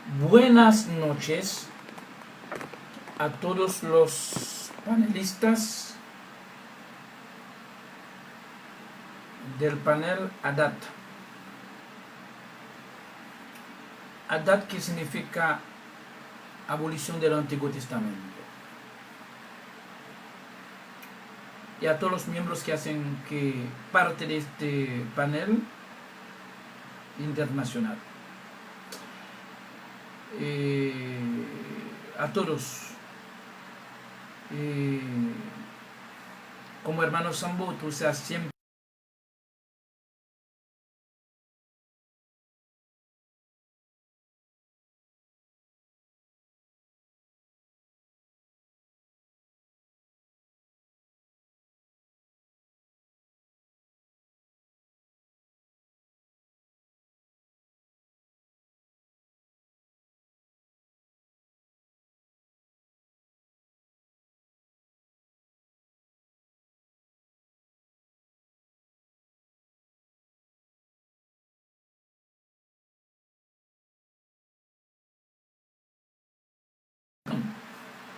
Buenas noches a todos los panelistas del panel ADAT. ADAT, que significa abolición del Antiguo Testamento. Y a todos los miembros que hacen parte de este panel internacional. A todos, como hermano Sambo, tú seas siempre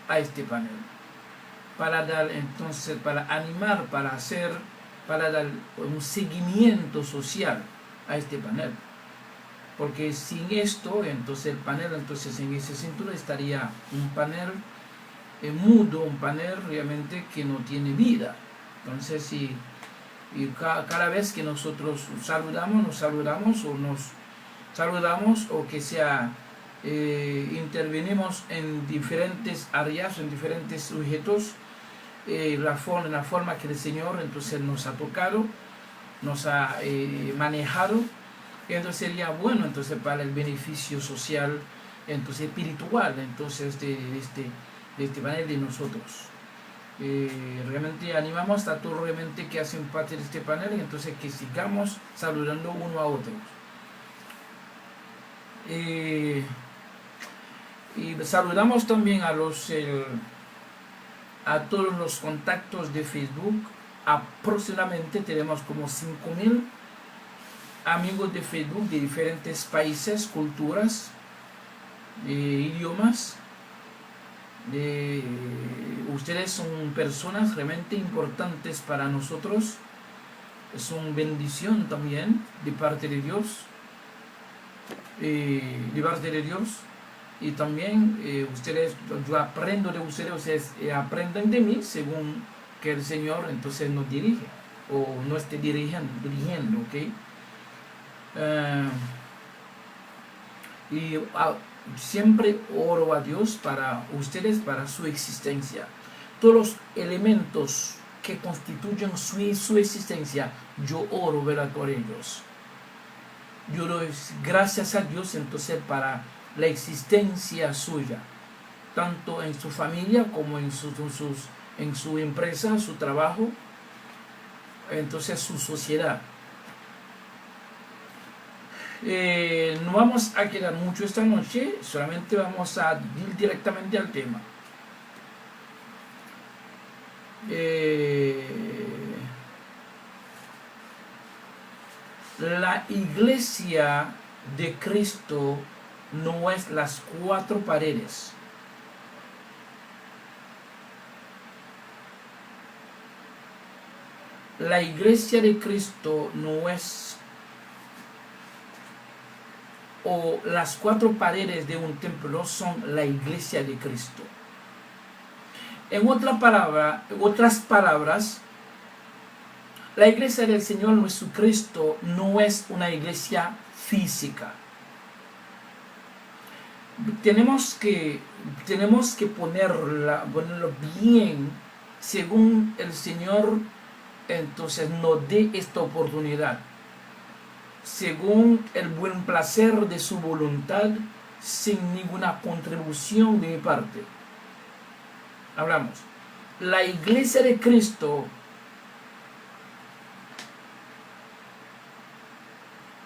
a este panel para dar entonces, para animar, para dar un seguimiento social a este panel, porque sin esto entonces el panel entonces en ese sentido estaría un panel mudo, un panel realmente que no tiene vida. Entonces cada vez que nosotros nos saludamos o que sea intervenimos en diferentes áreas, en diferentes sujetos, la forma que el Señor entonces nos ha tocado, nos ha manejado, entonces sería bueno entonces para el beneficio social, entonces espiritual, entonces de este panel de nosotros. Realmente animamos a todos realmente que hacen parte de este panel y entonces que sigamos saludando uno a otro. Y saludamos también a todos los contactos de Facebook. Aproximadamente tenemos como 5,000 amigos de Facebook de diferentes países, culturas, idiomas. Ustedes son personas realmente importantes para nosotros. Es una bendición también de parte de Dios. Y también yo aprendo de ustedes aprenden de mí según que el Señor entonces nos dirige o no esté dirigiendo, ¿ok? Siempre oro a Dios para ustedes, para su existencia. Todos los elementos que constituyen su existencia, yo oro, ¿verdad?, por ellos. Yo doy gracias a Dios entonces para la existencia suya, tanto en su familia como en su empresa, su trabajo, entonces su sociedad. No vamos a quedar mucho esta noche, solamente vamos a ir directamente al tema. La iglesia de Cristo no es las 4 paredes. La iglesia de Cristo no es o las 4 paredes de un templo son la iglesia de Cristo. En otras palabras, la iglesia del Señor Jesucristo no es una iglesia física. Tenemos que ponerlo bien según el Señor entonces nos dé esta oportunidad, según el buen placer de su voluntad, sin ninguna contribución de mi parte. Hablamos. La iglesia de Cristo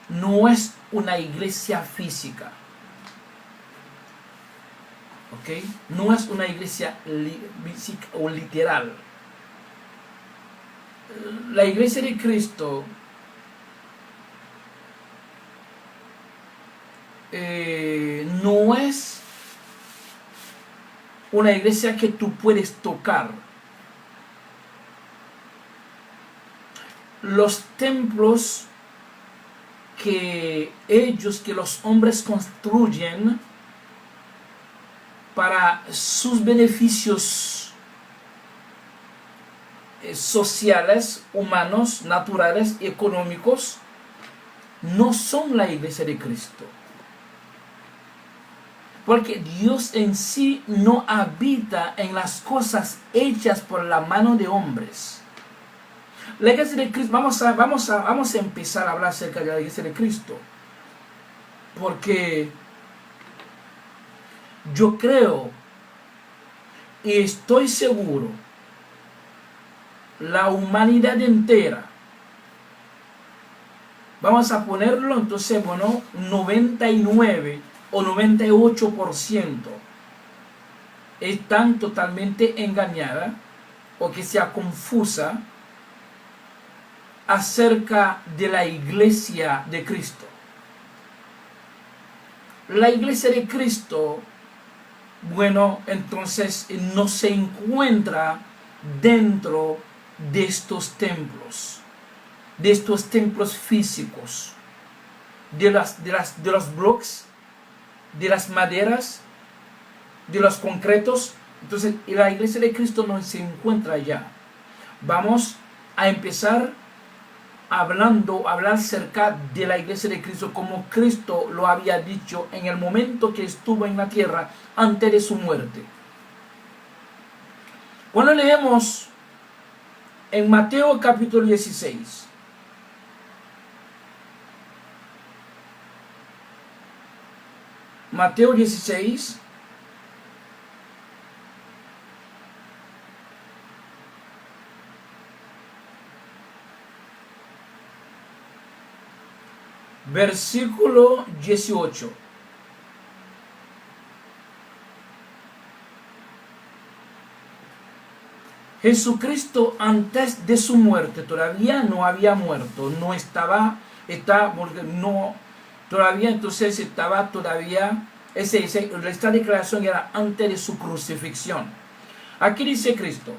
no es una iglesia física. ¿Ok? No es una iglesia física o literal. La iglesia de Cristo no es una iglesia que tú puedes tocar. Los templos que los hombres construyen para sus beneficios sociales, humanos, naturales y económicos, no son la iglesia de Cristo. Porque Dios en sí no habita en las cosas hechas por la mano de hombres. La iglesia de Cristo, vamos a empezar a hablar acerca de la iglesia de Cristo. Porque yo creo y estoy seguro, la humanidad entera, vamos a ponerlo entonces, 99 o 98% están totalmente engañadas o que sea confusa acerca de la iglesia de Cristo. La iglesia de Cristo, entonces no se encuentra dentro de estos templos físicos, de los bloques, de las maderas, de los concretos. Entonces la iglesia de Cristo no se encuentra allá. Vamos a empezar a hablar acerca de la iglesia de Cristo como Cristo lo había dicho en el momento que estuvo en la tierra antes de su muerte. Cuando leemos en Mateo capítulo 16, Mateo 16, versículo 18. Jesucristo antes de su muerte todavía no había muerto, esta declaración era antes de su crucifixión. Aquí dice Cristo: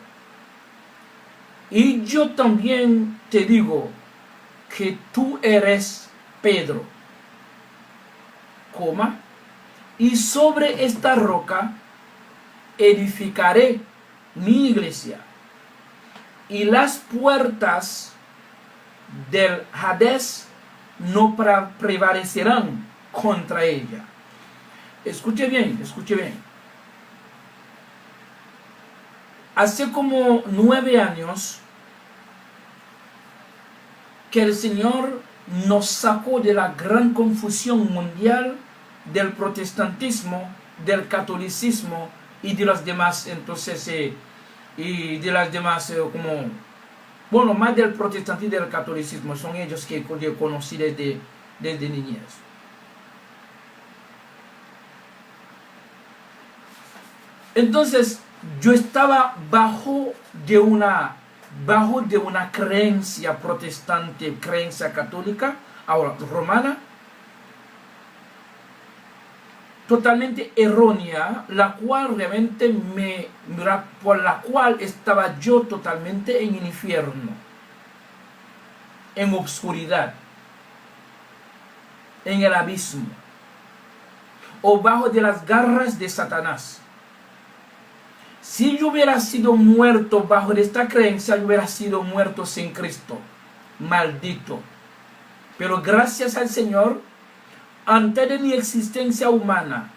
y yo también te digo que tú eres Pedro, y sobre esta roca edificaré mi iglesia, y las puertas del Hades no prevalecerán contra ella. Escuche bien. Hace como 9 años que el Señor nos sacó de la gran confusión mundial del protestantismo, del catolicismo y de las demás, más del protestantismo y del catolicismo. Son ellos que yo conocí desde niñez. Entonces yo estaba bajo de una creencia protestante, creencia católica, ahora romana, totalmente errónea, por la cual estaba yo totalmente en el infierno, en obscuridad, en el abismo, o bajo de las garras de Satanás. Si yo hubiera sido muerto bajo esta creencia, yo hubiera sido muerto sin Cristo, maldito. Pero gracias al Señor, antes de mi existencia humana,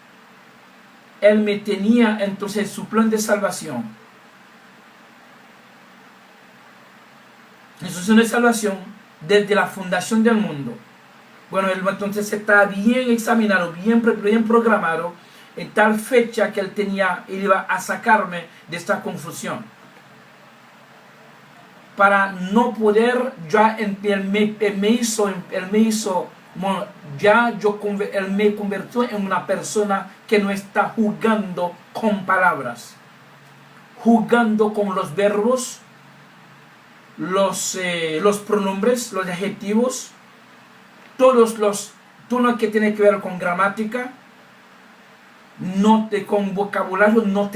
Él me tenía entonces su plan de salvación. Eso es una salvación desde la fundación del mundo. Él entonces está bien examinado, bien programado, en tal fecha que él iba a sacarme de esta confusión. Para no poder, él me convirtió en una persona que no está jugando con palabras, jugando con los verbos, los pronombres, los adjetivos, todo lo que tiene que ver con gramática, con vocabulario no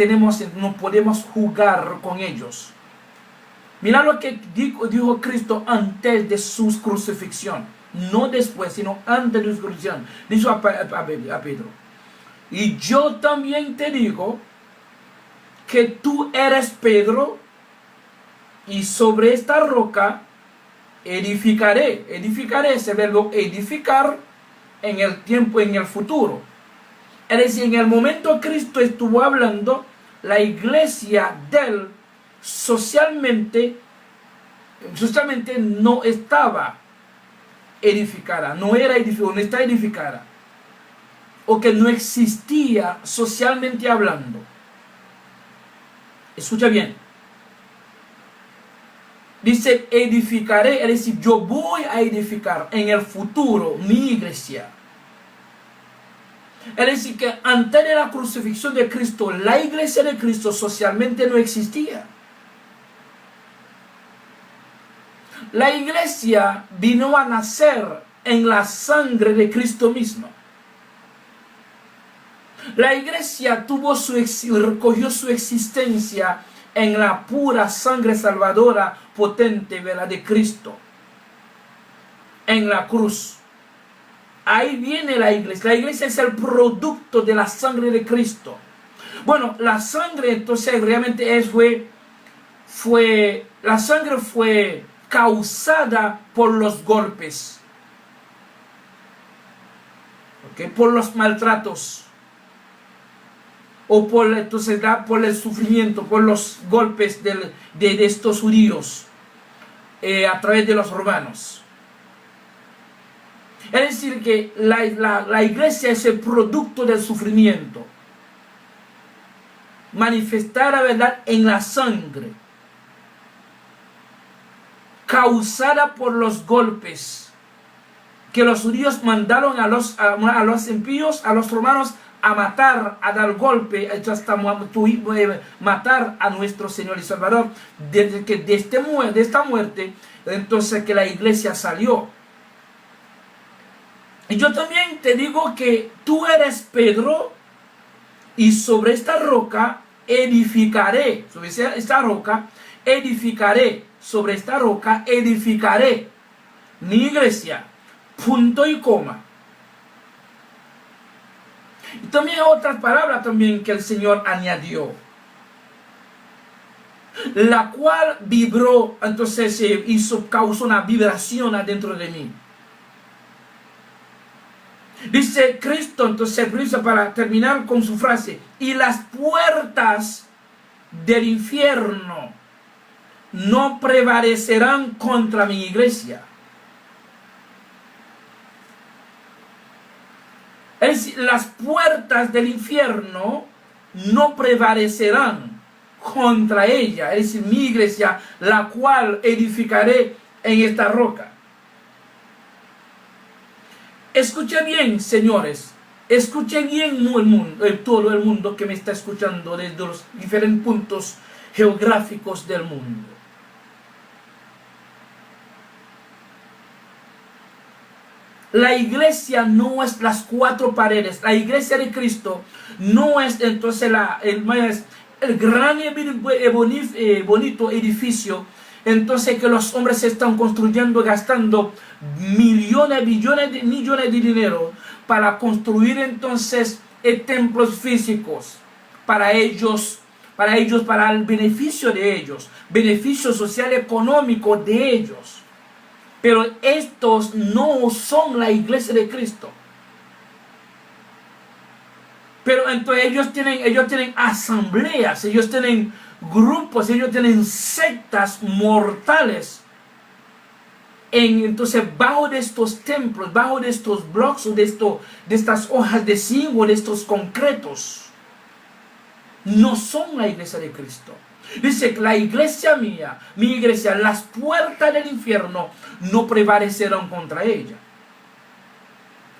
podemos jugar con ellos. Mira lo que dijo Cristo antes de su crucifixión. No después, sino antes de su crucifixión. Dijo a Pedro: y yo también te digo que tú eres Pedro, y sobre esta roca edificaré. Edificaré, ese verbo edificar, en el tiempo, en el futuro. Es decir, en el momento Cristo estuvo hablando, la iglesia de él socialmente no estaba edificada, no está edificada, o que no existía socialmente hablando. Escucha bien. Dice edificaré, es decir, yo voy a edificar en el futuro mi iglesia. Es decir, que antes de la crucifixión de Cristo, la iglesia de Cristo socialmente no existía. La iglesia vino a nacer en la sangre de Cristo mismo. La iglesia recogió su existencia en la pura sangre salvadora potente de Cristo, en la cruz. Ahí viene la iglesia. La iglesia es el producto de la sangre de Cristo. Bueno, la sangre entonces realmente la sangre fue causada por los golpes, ¿okay? Por los maltratos, o por el sufrimiento, por los golpes de estos judíos a través de los romanos. Es decir, que la iglesia es el producto del sufrimiento, manifestada, ¿verdad?, en la sangre, causada por los golpes que los judíos mandaron a los impíos, a los romanos, a matar, a dar golpe, hasta matar a nuestro Señor y Salvador. Desde que de esta muerte, entonces que la iglesia salió. Y yo también te digo que tú eres Pedro, y sobre esta roca edificaré, sobre esta roca edificaré, sobre esta roca edificaré mi iglesia, punto y coma. Y también otra palabra también que el Señor añadió, la cual vibró, entonces causó una vibración adentro de mí. Dice Cristo, entonces, para terminar con su frase: y las puertas del infierno no prevalecerán contra mi iglesia. Es decir, las puertas del infierno no prevalecerán contra ella, es decir, mi iglesia, la cual edificaré en esta roca. Escuche bien, señores, escuche bien todo el mundo que me está escuchando desde los diferentes puntos geográficos del mundo. La iglesia no es las cuatro paredes. La iglesia de Cristo no es entonces el gran y bonito edificio, entonces, que los hombres están construyendo, gastando millones de dinero para construir entonces templos físicos para ellos, para el beneficio de ellos, beneficio social económico de ellos. Pero estos no son la iglesia de Cristo. Pero entonces ellos tienen asambleas, ellos tienen grupos, ellos tienen sectas mortales entonces bajo de estos templos, bajo de estos bloques, de estas hojas de zinc, de estos concretos. No son la iglesia de Cristo. Dice que la iglesia mía, mi iglesia, las puertas del infierno no prevalecerán contra ella.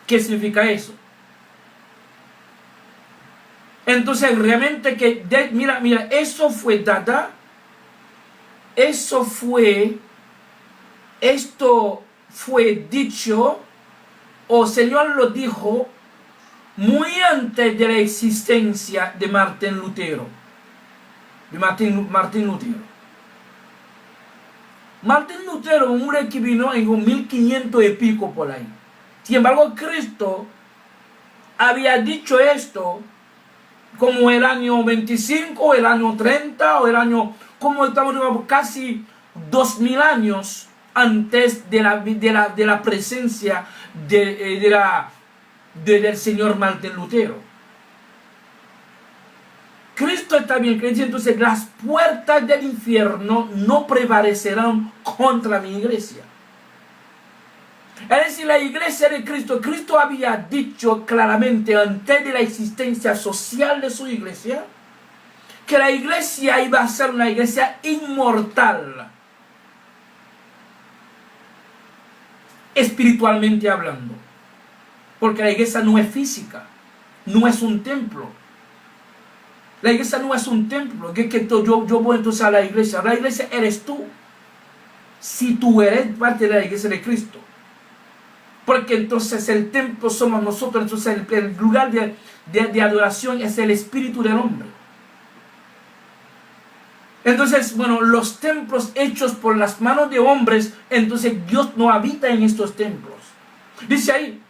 ¿Qué significa eso? Entonces realmente mira, esto fue dada, esto fue dicho, o el Señor lo dijo muy antes de la existencia de Martín Lutero. Martín Lutero. Martín Lutero, un hombre que vino en 1500 y pico por ahí. Sin embargo, Cristo había dicho esto como el año 25, el año 30, o el año, como estamos casi 2000 años antes de la presencia del Señor Martín Lutero. Cristo está bien, creyente, entonces las puertas del infierno no prevalecerán contra mi iglesia. Es decir, la iglesia de Cristo, Cristo había dicho claramente antes de la existencia social de su iglesia, que la iglesia iba a ser una iglesia inmortal, espiritualmente hablando. Porque la iglesia no es física, no es un templo. La iglesia no es un templo, yo voy entonces a la iglesia eres tú, si tú eres parte de la iglesia de Cristo. Porque entonces el templo somos nosotros, entonces el lugar de adoración es el espíritu del hombre. Entonces, bueno, los templos hechos por las manos de hombres, entonces Dios no habita en estos templos. Dice ahí,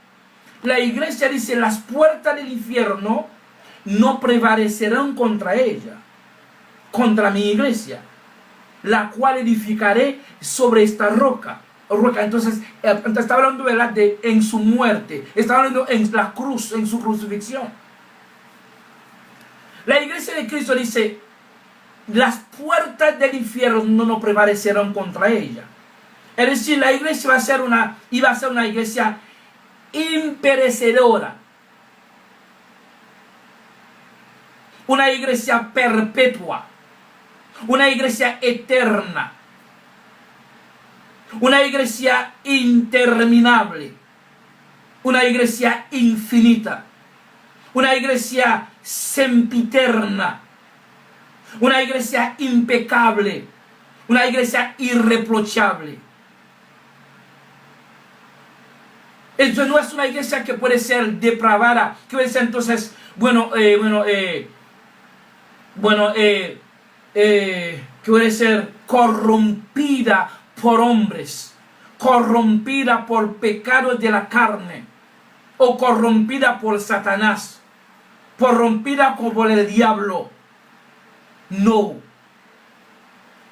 la iglesia dice, las puertas del infierno no prevalecerán contra ella, contra mi iglesia, la cual edificaré sobre esta roca. Entonces está hablando, ¿verdad?, de en su muerte, está hablando en la cruz, en su crucifixión. La iglesia de Cristo dice, las puertas del infierno no prevalecerán contra ella. Es decir, la iglesia iba a ser una iglesia imperecedora, una iglesia perpetua, una iglesia eterna, una iglesia interminable, una iglesia infinita, una iglesia sempiterna, una iglesia impecable, una iglesia irreprochable. Esto no es una iglesia que puede ser depravada, que puede ser entonces, que puede ser corrompida por hombres, corrompida por pecados de la carne, o corrompida por Satanás, corrompida por el diablo. No.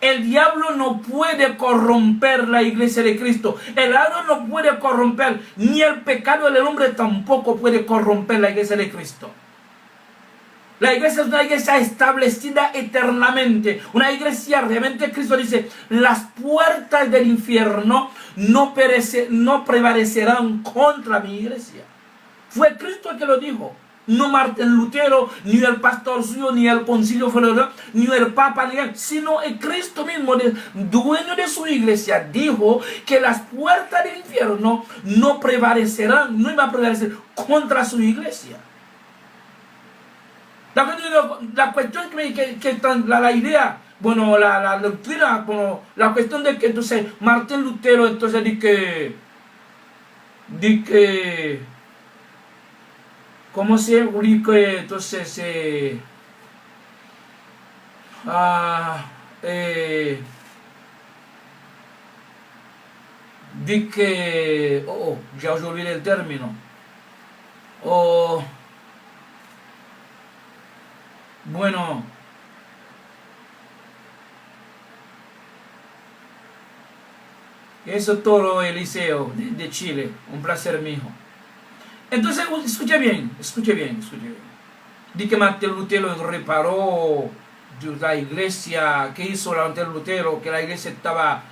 El diablo no puede corromper la iglesia de Cristo. El diablo no puede corromper, ni el pecado del hombre tampoco puede corromper la iglesia de Cristo. La iglesia es una iglesia establecida eternamente. Una iglesia, realmente Cristo dice, las puertas del infierno no prevalecerán contra mi iglesia. Fue Cristo el que lo dijo. No Martín Lutero, ni el pastor suyo, ni el concilio federal, ni el papa, sino el Cristo mismo, dueño de su iglesia, dijo que las puertas del infierno no prevalecerán, no iban a prevalecer contra su iglesia. La cuestión la idea, la doctrina, la cuestión de que entonces Martín Lutero entonces dice que ¿cómo se dice? Entonces di que ya os olvidé el término. Bueno, eso todo Eliseo de Chile, un placer mío. Entonces, escuche bien. Di que Martín Lutero reparó la iglesia, que hizo Martín Lutero, que la iglesia estaba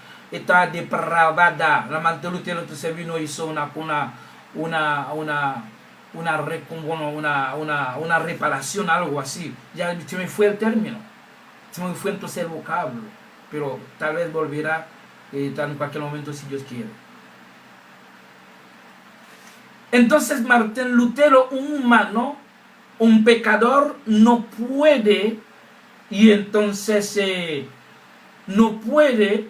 depravada. La Martín Lutero entonces vino y hizo una reparación, algo así. Ya se me fue el término, se me fue entonces el vocablo, pero tal vez volverá en cualquier momento si Dios quiere. Entonces Martín Lutero, un humano, un pecador, no puede, y entonces no puede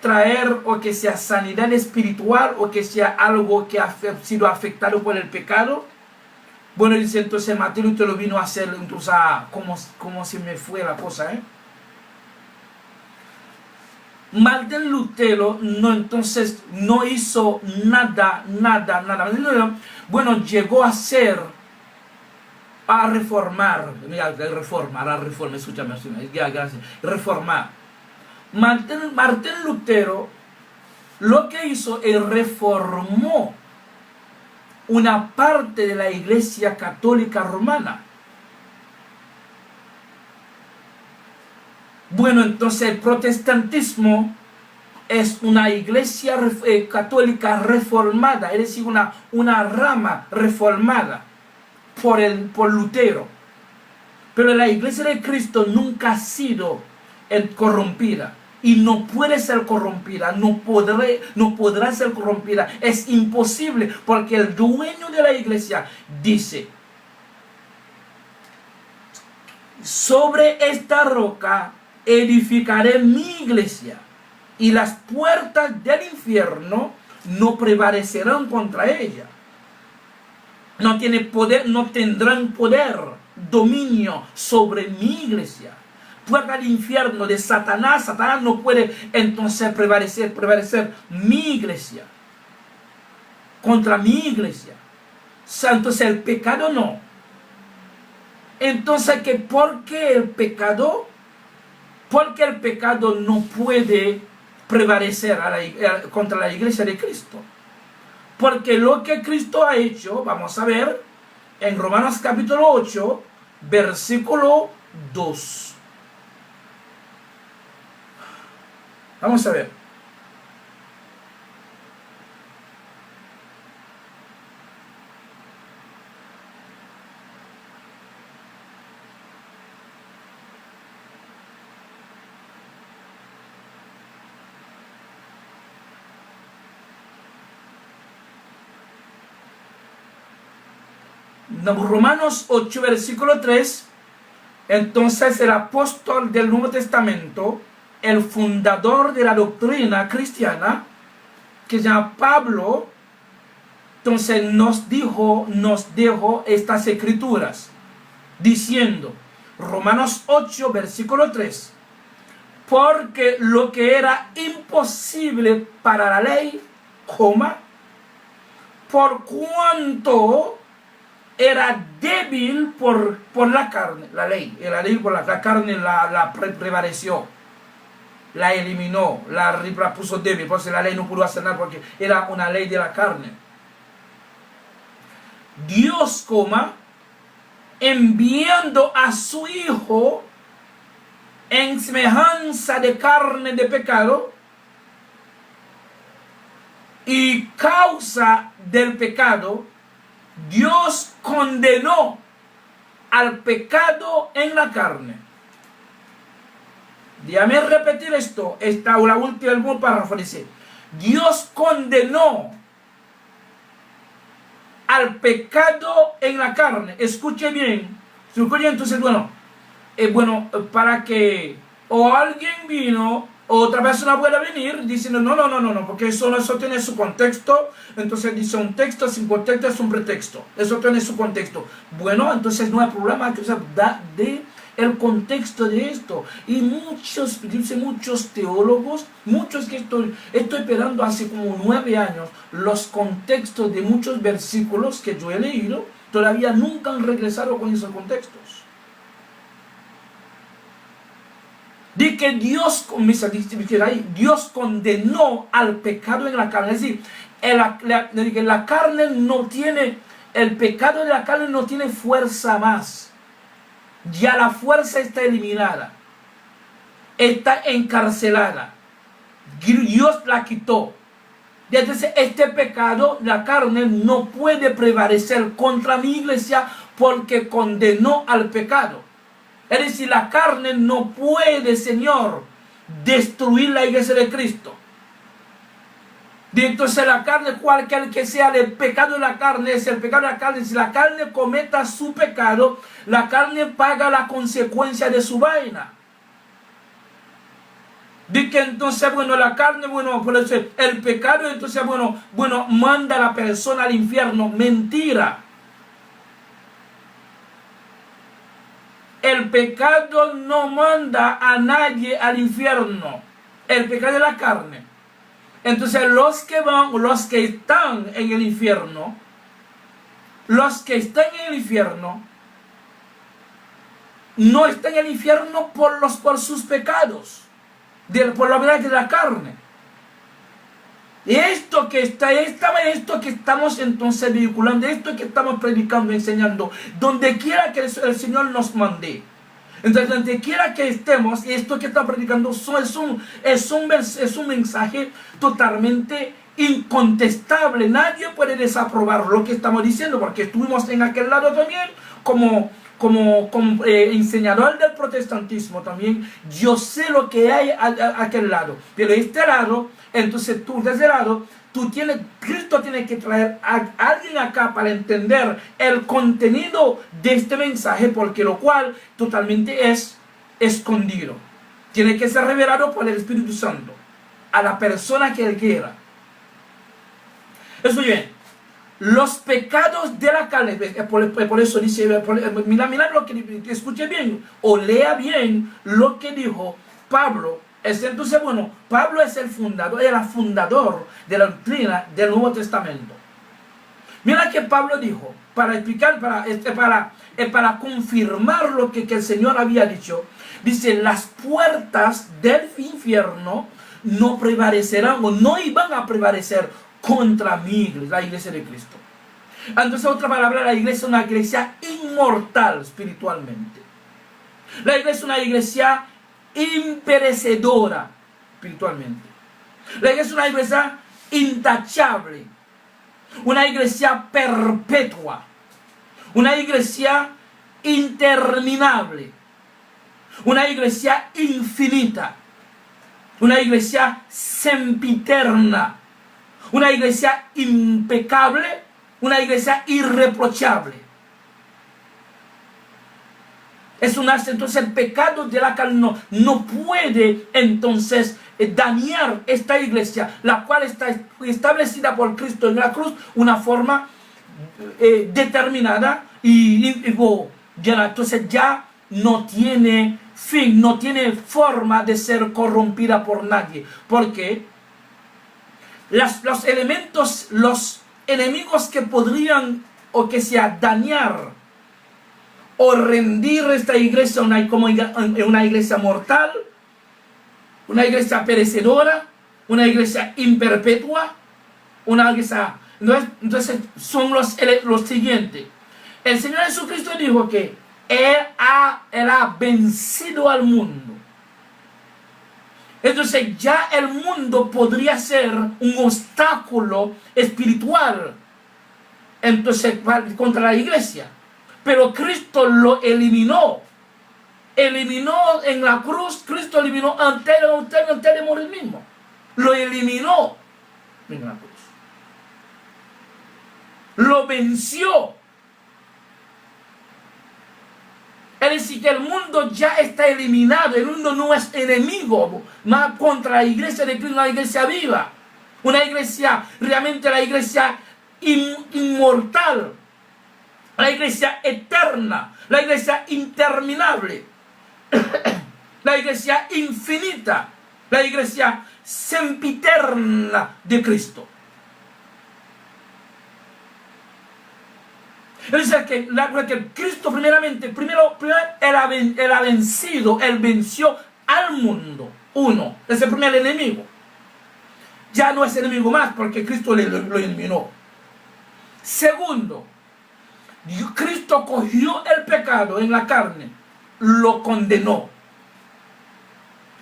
traer o que sea sanidad espiritual o que sea algo que ha sido afectado por el pecado Bueno, dice entonces Martín Lutero vino a hacer, entonces, como se me fue la cosa, Martín Lutero entonces no hizo nada. Bueno, llegó a reformar, escúchame, ya, gracias, reformar. Martín Lutero lo que hizo es reformó una parte de la Iglesia Católica Romana. Bueno, entonces el protestantismo es una iglesia católica reformada, es decir, una rama reformada por Lutero. Pero la iglesia de Cristo nunca ha sido corrompida. Y no puede ser corrompida, no podrá ser corrompida. Es imposible, porque el dueño de la iglesia dice: sobre esta roca edificaré mi iglesia, y las puertas del infierno no prevalecerán contra ella. No tiene poder, no tendrán poder, dominio sobre mi iglesia. Puerta del infierno de Satanás no puede entonces prevalecer mi iglesia, contra mi iglesia. Entonces el pecado no. Entonces, ¿por qué el pecado? Porque el pecado no puede prevalecer contra la iglesia de Cristo. Porque lo que Cristo ha hecho, vamos a ver en Romanos capítulo 8, versículo 2. Vamos a ver. Romanos 8, versículo 3. Entonces el apóstol del Nuevo Testamento, el fundador de la doctrina cristiana, que se llama Pablo, entonces nos dejó estas escrituras, diciendo, Romanos 8, versículo 3, porque lo que era imposible para la ley, por cuanto era débil por la carne, la ley por la carne la prevaleció, la eliminó, la puso débil, porque la ley no pudo hacer nada porque era una ley de la carne. Dios, enviando a su Hijo en semejanza de carne de pecado, y causa del pecado, Dios condenó al pecado en la carne. Déjame repetir esto. Esta la última párrafo dice: Dios condenó al pecado en la carne. Escuche bien. Entonces, para que o alguien vino, o otra persona pueda venir diciendo no, porque eso tiene su contexto. Entonces dice, un texto sin contexto es un pretexto. Eso tiene su contexto. Bueno, entonces no hay problema, que da de el contexto de esto. Y muchos teólogos, muchos que estoy esperando hace como 9 años, los contextos de muchos versículos que yo he leído, todavía nunca han regresado con esos contextos. De que Dios condenó al pecado en la carne. Es decir, la carne no tiene, el pecado de la carne no tiene fuerza más. Ya la fuerza está eliminada, está encarcelada. Dios la quitó. Entonces este pecado, la carne, no puede prevalecer contra mi iglesia porque condenó al pecado. Es decir, la carne no puede, Señor, destruir la iglesia de Cristo. Entonces la carne, cualquier que sea el pecado de la carne, es el pecado de la carne. Si la carne cometa su pecado, la carne paga la consecuencia de su vaina. De que entonces, la carne, por eso el pecado, entonces, manda a la persona al infierno. Mentira. el pecado no manda a nadie al infierno. El pecado de la carne. Entonces los que están en el infierno, no están en el infierno por sus pecados, por la verdad de la carne. Y esto que estamos entonces vehiculando, esto que estamos predicando, enseñando, donde quiera que el Señor nos mande. Entonces, donde quiera que estemos, esto que está predicando es un mensaje totalmente incontestable. Nadie puede desaprobar lo que estamos diciendo, porque estuvimos en aquel lado también como enseñador del protestantismo también. Yo sé lo que hay a aquel lado, pero este lado, entonces tú de ese lado, Cristo tiene que traer a alguien acá para entender el contenido de este mensaje, porque lo cual totalmente es escondido. Tiene que ser revelado por el Espíritu Santo a la persona que él quiera. Eso bien, los pecados de la carne, por eso dice, mira lo que escuche bien, o lea bien lo que dijo Pablo. Entonces, bueno, Pablo es el fundador de la doctrina del Nuevo Testamento. Mira que Pablo dijo, para explicar, para confirmar lo que el Señor había dicho. Dice, las puertas del infierno no prevalecerán o no iban a prevalecer contra mi iglesia, la iglesia de Cristo. Entonces, otra palabra, la iglesia es una iglesia inmortal espiritualmente. La iglesia es una iglesia imperecedora espiritualmente. La iglesia es una iglesia intachable, una iglesia perpetua, una iglesia interminable, una iglesia infinita, una iglesia sempiterna, una iglesia impecable, una iglesia irreprochable. Entonces el pecado de la carne no puede entonces dañar esta iglesia, la cual está establecida por Cristo en la cruz, una forma determinada entonces ya no tiene fin, no tiene forma de ser corrompida por nadie, porque los enemigos que podrían o que sea dañar o rendir esta iglesia como una iglesia mortal, una iglesia perecedora, una iglesia imperpetua, una iglesia. Entonces son los siguientes. El Señor Jesucristo dijo que Él ha vencido al mundo. Entonces ya el mundo podría ser un obstáculo espiritual entonces contra la iglesia. Pero Cristo lo eliminó. Eliminó en la cruz. Cristo eliminó antes de morir mismo. Lo eliminó en la cruz. Lo venció. Es decir, que el mundo ya está eliminado. El mundo no es enemigo más contra la iglesia de Cristo, una iglesia viva. Una iglesia, realmente la iglesia inmortal. La iglesia eterna, la iglesia interminable, la iglesia infinita, la iglesia sempiterna de Cristo. Es decir, que Cristo primero él ha vencido, él venció al mundo. Uno, es el primer enemigo. Ya no es enemigo más porque Cristo lo eliminó. Segundo, Cristo cogió el pecado en la carne, lo condenó.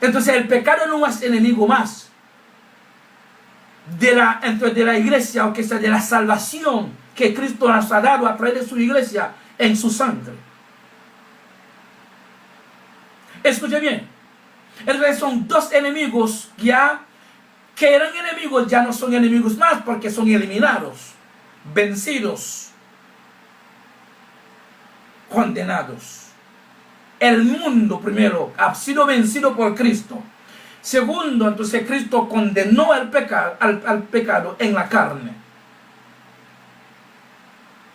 Entonces el pecado no es enemigo más de la iglesia, o que sea de la salvación que Cristo nos ha dado a través de su iglesia en su sangre. Escuche bien. Entonces son dos enemigos ya que eran enemigos, ya no son enemigos más porque son eliminados, vencidos, condenados. El mundo primero ha sido vencido por Cristo. Segundo, entonces Cristo condenó al pecado en la carne.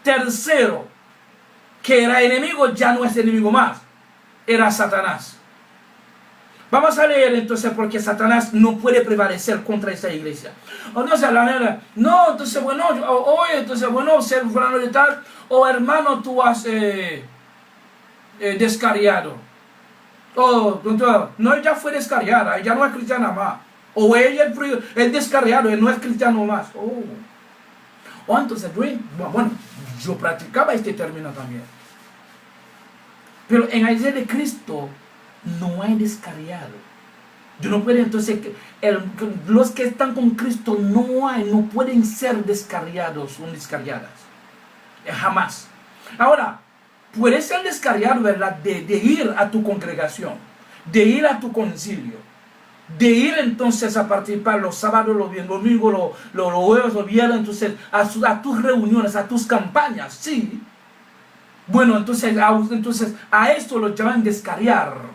Tercero, que era enemigo ya no es enemigo más. era Satanás. Vamos a leer entonces porque Satanás no puede prevalecer contra esta iglesia. Entonces la manera, no, entonces bueno, oye, entonces bueno, ser fulano de tal, o hermano, tú has descarriado. No, ella fue descarriada, ella no es cristiana más. O ella es descarriado, él no es cristiano más. O entonces, bueno, yo practicaba este término también. Pero en la iglesia de Cristo no hay descarriado. Yo no puedo, entonces, los que están con Cristo no pueden ser descarriados o descarriadas. Jamás. Ahora, puedes ser descarriado, ¿verdad? De ir a tu congregación, de ir a tu concilio, de ir entonces a participar los sábados, los domingos, los jueves, los viernes, entonces a tus reuniones, a tus campañas, sí. Bueno, entonces a esto lo llaman descarriar.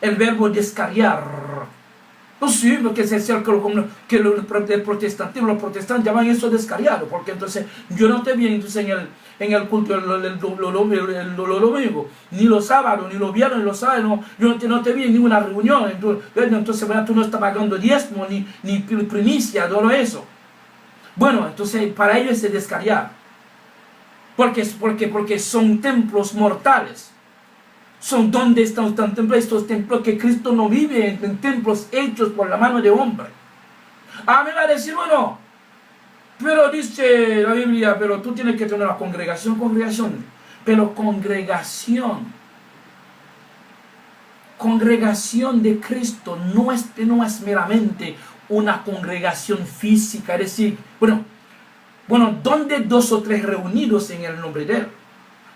El verbo descarriar. Pues sí, lo que es cierto que el protestantismo, los protestantes llaman eso descarriado, porque entonces yo no te vi entonces en el culto el domingo, ni los sábados, ni los viernes, ni los sábados, yo no te vi en ninguna reunión, entonces bueno, tú no estás pagando diezmo, ni primicia, todo eso. Bueno, entonces para ellos es descarriar, porque son templos mortales. Son donde están estos templos que Cristo no vive en templos hechos por la mano de hombre. Me va a decir, bueno, pero dice la Biblia, pero tú tienes que tener una congregación, pero congregación de Cristo no es meramente una congregación física, es decir, bueno, donde 2 o 3 reunidos en el nombre de Él.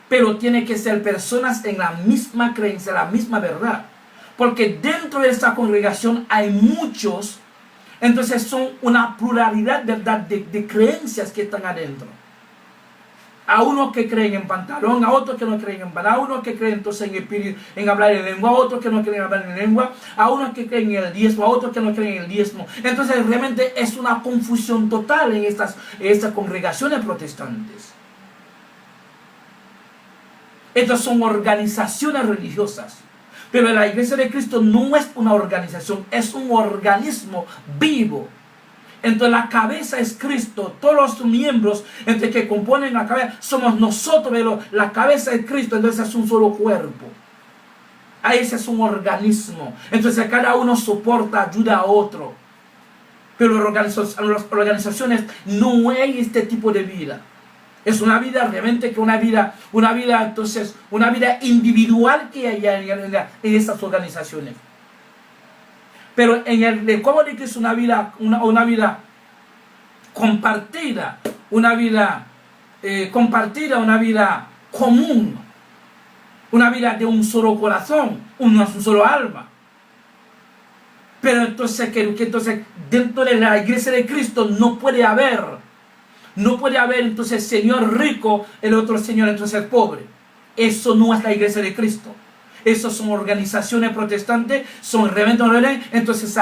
Pero tiene que ser personas en la misma creencia, la misma verdad. Porque dentro de esta congregación hay muchos, entonces son una pluralidad, ¿verdad?, de creencias que están adentro. A unos que creen en pantalón, a otros que no creen en pantalón, a unos que creen entonces en hablar en lengua, a otros que no creen en hablar en lengua, a unos que creen en el diezmo, a otros que no creen en el diezmo. Entonces realmente es una confusión total en estas congregaciones protestantes. Estas son organizaciones religiosas. Pero la Iglesia de Cristo no es una organización, es un organismo vivo. Entonces la cabeza es Cristo, todos los miembros entre que componen la cabeza somos nosotros, pero la cabeza es Cristo, entonces es un solo cuerpo. Ahí ese es un organismo. Entonces cada uno soporta, ayuda a otro. Pero las organizaciones no hay este tipo de vida. Es una vida realmente que una vida individual que hay en estas organizaciones. Pero en el cómo de que es una vida compartida, una vida común, una vida de un solo corazón, un solo alma. Pero entonces entonces dentro de la Iglesia de Cristo no puede haber entonces señor rico, el otro señor entonces pobre. Eso no es la Iglesia de Cristo. Esas son organizaciones protestantes, son realmente, entonces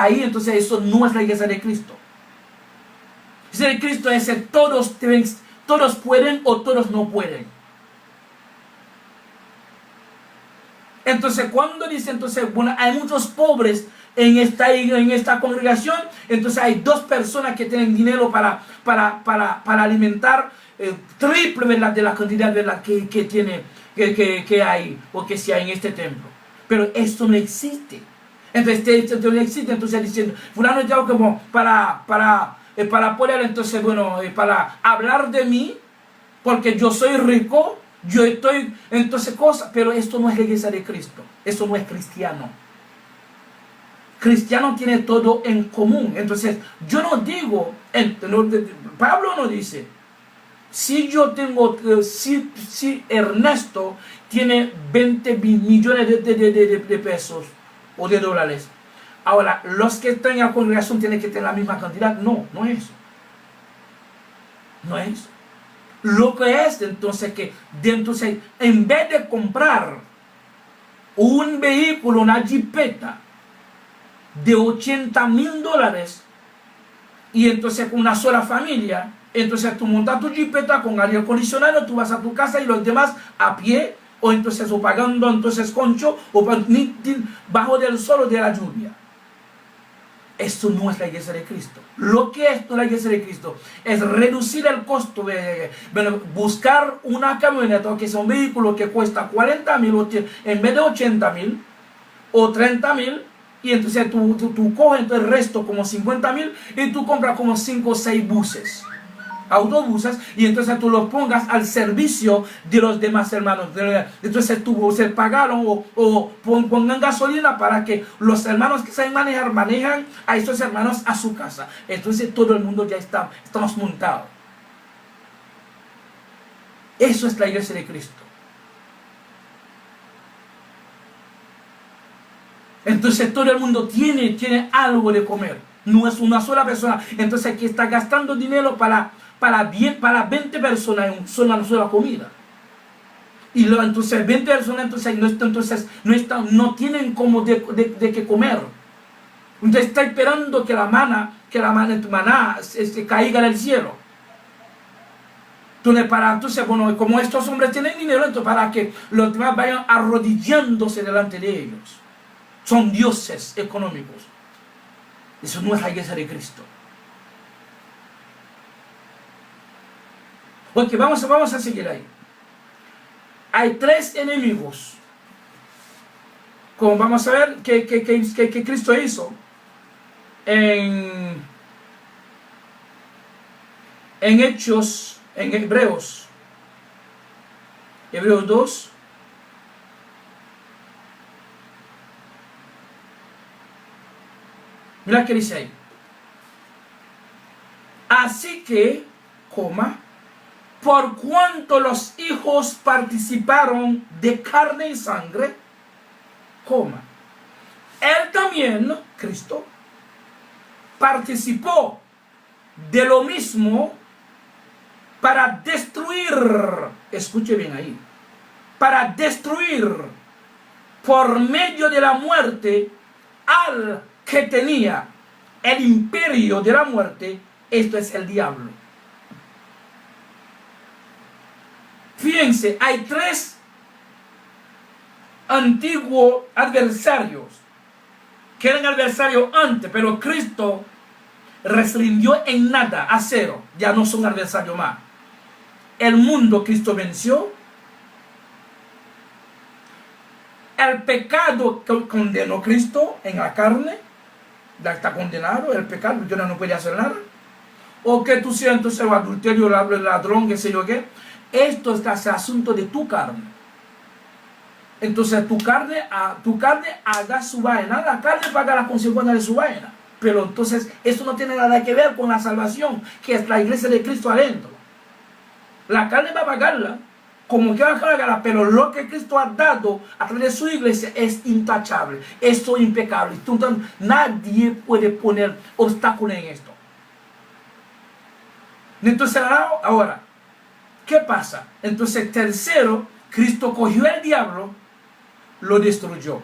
eso no es la Iglesia de Cristo. La Iglesia de Cristo es el todos pueden o todos no pueden. Entonces cuando dice bueno, hay muchos pobres en esta congregación, entonces hay 2 personas que tienen dinero para alimentar triple, ¿verdad?, de la cantidad, ¿verdad?, que hay o que sea en este templo. Pero esto no existe. Entonces esto no existe, entonces diciendo fulano ya como para poder entonces para hablar de mí porque yo soy rico, yo estoy entonces cosas, pero esto no es la Iglesia de Cristo, eso no es cristiano. Cristiano tiene todo en común. Entonces yo no digo, Pablo no dice, si yo tengo, si Ernesto tiene 20 millones de pesos o de dólares, ahora los que están en la congregación tienen que tener la misma cantidad. No es eso. No es eso. Lo que es entonces que entonces en vez de comprar un vehículo, una jipeta de $80,000 y entonces con una sola familia, entonces tú montas tu jipeta con aire acondicionado, tú vas a tu casa y los demás a pie o entonces o pagando entonces concho, o bajo del sol o de la lluvia. Esto no es la iglesia de Cristo. Lo que es la iglesia de Cristo es reducir el costo de buscar una camioneta que sea un vehículo que cuesta 40,000 en vez de 80,000 o 30,000, y entonces tú coges entonces el resto como 50,000 y tú compras como 5 o 6 buses, autobuses, y entonces tú los pongas al servicio de los demás hermanos. Entonces se pagaron o pongan gasolina para que los hermanos que saben manejan a estos hermanos a su casa. Entonces todo el mundo ya estamos montados. Eso es la iglesia de Cristo. Entonces todo el mundo tiene algo de comer. No es una sola persona. Entonces aquí está gastando dinero para 20 personas en una sola comida. Y luego entonces 20 personas no tienen como de qué comer. Entonces está esperando que la maná se caiga del cielo. Entonces, bueno, como estos hombres tienen dinero, entonces para que los demás vayan arrodillándose delante de ellos. Son dioses económicos. Eso no es la iglesia de Cristo. Ok, vamos a seguir ahí. Hay 3 enemigos. Como vamos a ver que Cristo hizo en Hechos, en Hebreos 2. Mira que dice ahí. Así que, por cuanto los hijos participaron de carne y sangre, él también, Cristo, participó de lo mismo para destruir, escuche bien ahí, para destruir por medio de la muerte al que tenía el imperio de la muerte, esto es el diablo. Fíjense, hay 3 antiguos adversarios que eran adversarios antes, pero Cristo restringió en nada, a 0, ya no son adversarios más. El mundo Cristo venció, el pecado que condenó Cristo en la carne, ya está condenado, el pecado, yo no puede hacer nada. O que tú seas entonces el adulterio, el ladrón, qué sé yo qué. Esto es el asunto de tu carne. Entonces tu carne haga su vaina, la carne paga la consecuencia de su vaina. Pero entonces esto no tiene nada que ver con la salvación, que es la iglesia de Cristo adentro. La carne va a pagarla, como que va a pagarla, pero lo que Cristo ha dado a través de su iglesia es intachable, es impecable. Entonces nadie puede poner obstáculo en esto. Entonces ahora, ¿qué pasa? Entonces tercero, Cristo cogió el diablo, lo destruyó.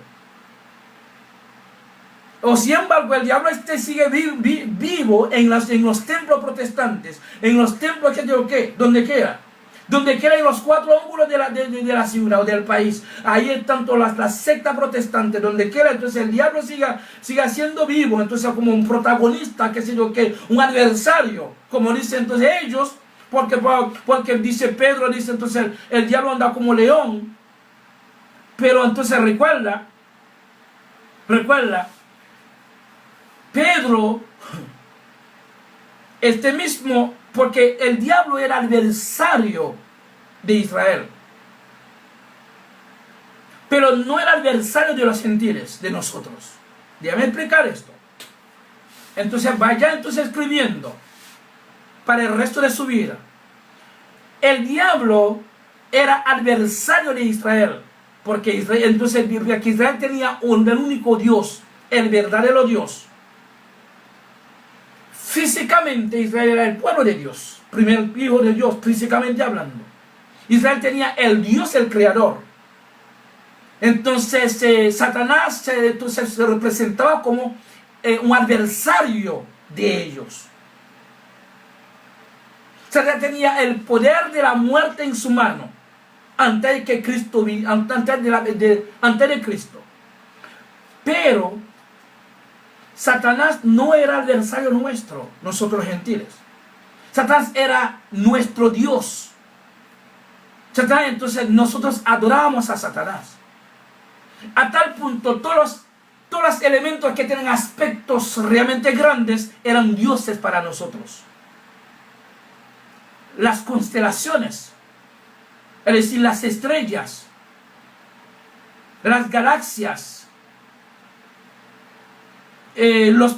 O sin embargo, el diablo sigue vivo en los templos protestantes, en los templos donde quiera en los 4 ángulos de la ciudad o del país. Ahí están todas las sectas protestantes, donde quiera. Entonces el diablo siga siendo vivo, entonces como un protagonista, un adversario, como dicen entonces ellos, porque dice Pedro, dice entonces el diablo anda como león. Pero entonces recuerda, Pedro, mismo, porque el diablo era adversario de Israel, pero no era adversario de los gentiles, de nosotros. Déjame explicar esto. Entonces vaya escribiendo para el resto de su vida. El diablo era adversario de Israel, porque Israel tenía el único Dios, el verdadero Dios. Físicamente Israel era el pueblo de Dios, primer hijo de Dios, físicamente hablando. Israel tenía el Dios, el creador. Entonces Satanás se representaba como un adversario de ellos. Satanás tenía el poder de la muerte en su mano. antes de Cristo, antes de Cristo. Pero Satanás no era adversario nuestro, nosotros gentiles. Satanás era nuestro Dios. Satanás, entonces nosotros adorábamos a Satanás. A tal punto, todos los elementos que tienen aspectos realmente grandes eran dioses para nosotros. Las constelaciones, es decir, las estrellas, las galaxias, los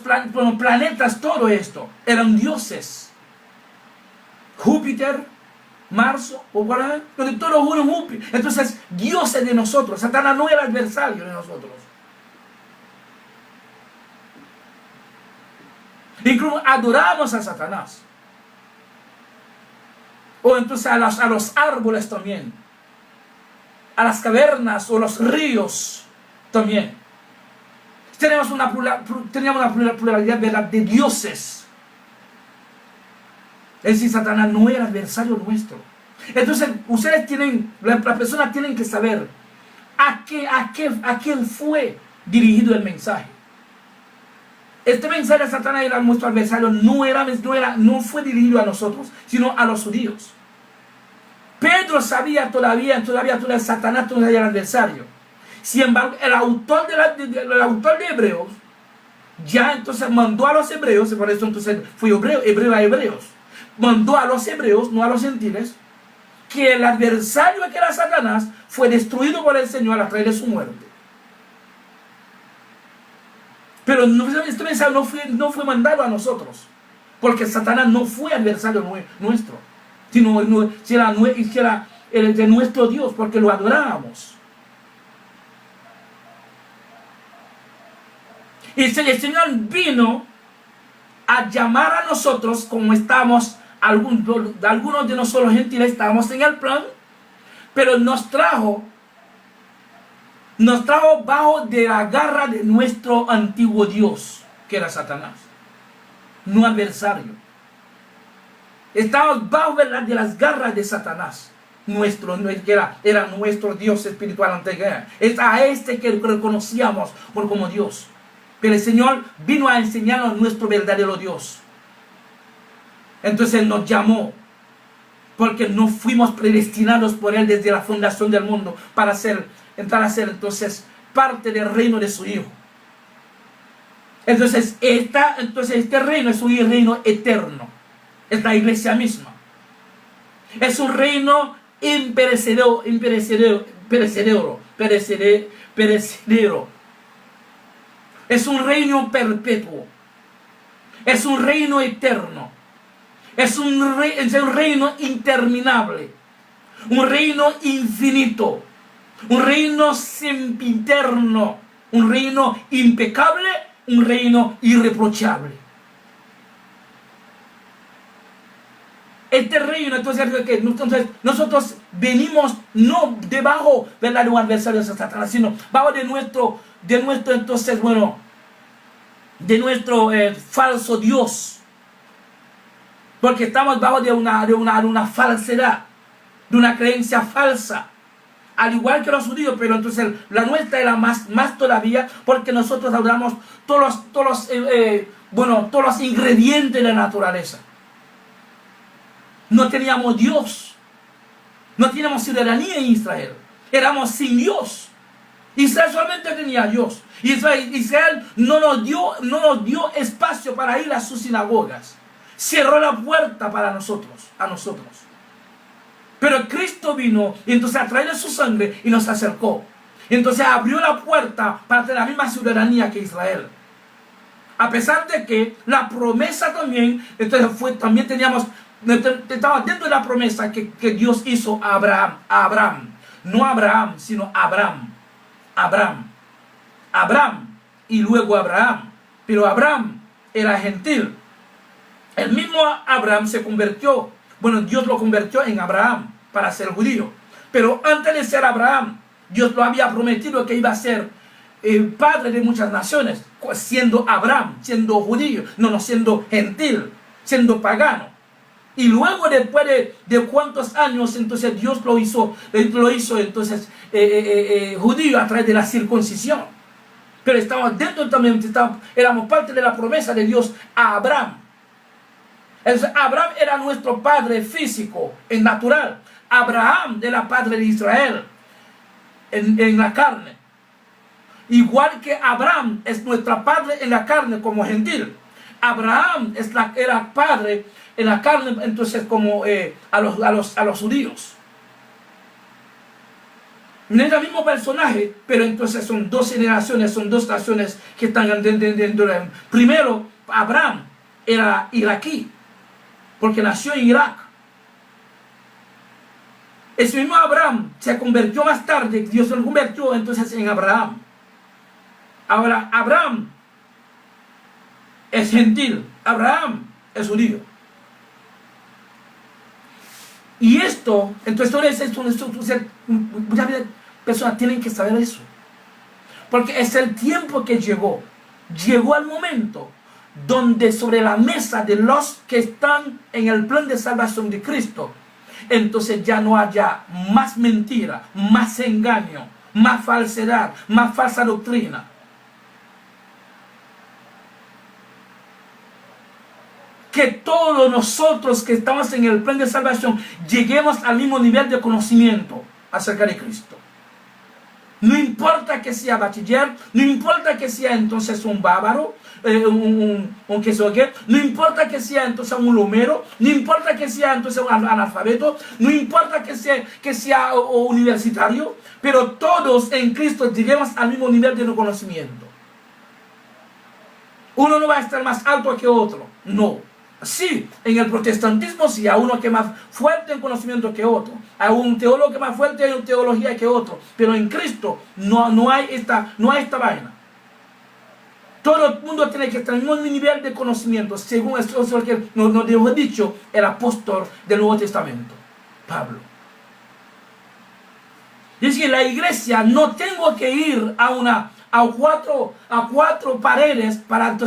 planetas, todo esto, eran dioses. Júpiter, Marzo, donde todos uno Júpiter. Entonces, dioses de nosotros. Satanás no era adversario de nosotros. Incluso adoramos a Satanás. O entonces a los árboles también. A las cavernas o los ríos también. Teníamos una pluralidad de dioses. Es decir, Satanás no era adversario nuestro. Entonces, ustedes las personas tienen que saber a quién fue dirigido el mensaje. Este mensaje de Satanás era nuestro adversario, no fue dirigido a nosotros, sino a los judíos. Pedro sabía todavía Satanás todavía era el adversario. Sin embargo, el autor de Hebreos ya entonces mandó a los hebreos, por eso entonces fue hebreo a hebreos. Mandó a los hebreos, no a los gentiles, que el adversario que era Satanás fue destruido por el Señor a través de su muerte. Pero este mensaje no fue mandado a nosotros, porque Satanás no fue adversario nuestro, sino era el de nuestro Dios, porque lo adorábamos. Y el Señor vino a llamar a nosotros, como estamos, algunos de nosotros gentiles estábamos en el plan, pero nos trajo bajo de la garra de nuestro antiguo Dios, que era Satanás, no adversario. Estábamos bajo de las garras de Satanás, era nuestro Dios espiritual anterior. Es a este que reconocíamos como Dios. Pero el Señor vino a enseñarnos nuestro verdadero Dios. Entonces Él nos llamó, porque no fuimos predestinados por Él desde la fundación del mundo para entrar a ser entonces parte del reino de su Hijo. Entonces este reino es un reino eterno. Es la iglesia misma. Es un reino imperecedero. Es un reino perpetuo. Es un reino eterno. Es un reino interminable. Un reino infinito. Un reino sempiterno. Un reino impecable. Un reino irreprochable. Este reino, entonces nosotros venimos no debajo de un adversario de Satanás, sino bajo de nuestro falso Dios. Porque estamos bajo de una falsedad, de una creencia falsa. Al igual que los judíos, pero entonces la nuestra era más todavía, porque nosotros adoramos todos los ingredientes de la naturaleza. No teníamos Dios. No teníamos ciudadanía en Israel. Éramos sin Dios. Israel solamente tenía Dios. Israel no nos dio espacio para ir a sus sinagogas. Cerró la puerta para a nosotros. Pero Cristo vino y entonces a través de su sangre y nos acercó. Entonces abrió la puerta para tener la misma ciudadanía que Israel. A pesar de que la promesa también, entonces también estaba dentro de la promesa que Dios hizo a Abraham. No Abraham, sino Abraham y luego Abraham. Pero Abraham era gentil. El mismo Abraham se convirtió, Dios lo convirtió en Abraham para ser judío. Pero antes de ser Abraham, Dios lo había prometido que iba a ser padre de muchas naciones, siendo Abraham, siendo judío, no siendo gentil, siendo pagano. Y luego después de cuántos años, entonces Dios lo hizo entonces judío a través de la circuncisión. Pero estábamos dentro también, éramos parte de la promesa de Dios a Abraham. Entonces, Abraham era nuestro padre físico, en natural. Abraham era padre de Israel, en la carne. Igual que Abraham es nuestro padre en la carne como gentil. Abraham era padre en la carne, entonces como a los judíos. No es el mismo personaje, pero entonces son dos generaciones, son dos naciones que están dentro de él. Primero, Abraham era iraquí, porque nació en Irak. Ese mismo Abraham se convirtió más tarde, Dios lo convirtió entonces en Abraham. Ahora, Abraham es gentil, Abraham es judío. Y esto, entonces muchas personas tienen que saber eso. Porque es el tiempo que llegó. Llegó al momento donde sobre la mesa de los que están en el plan de salvación de Cristo, entonces ya no haya más mentira, más engaño, más falsedad, más falsa doctrina. Que todos nosotros que estamos en el plan de salvación lleguemos al mismo nivel de conocimiento acerca de Cristo. No importa que sea bachiller, no importa que sea entonces un bárbaro, no importa que sea entonces un lumero, no importa que sea entonces un analfabeto, no importa que sea universitario, pero todos en Cristo lleguemos al mismo nivel de conocimiento. Uno no va a estar más alto que otro, no. Sí, en el protestantismo sí, hay uno que es más fuerte en conocimiento que otro. Hay un teólogo que es más fuerte en teología que otro. Pero en Cristo no hay esta vaina. Todo el mundo tiene que estar en un nivel de conocimiento, según esto que nos dejó dicho el apóstol del Nuevo Testamento, Pablo. Dice que la iglesia no tengo que ir a cuatro paredes para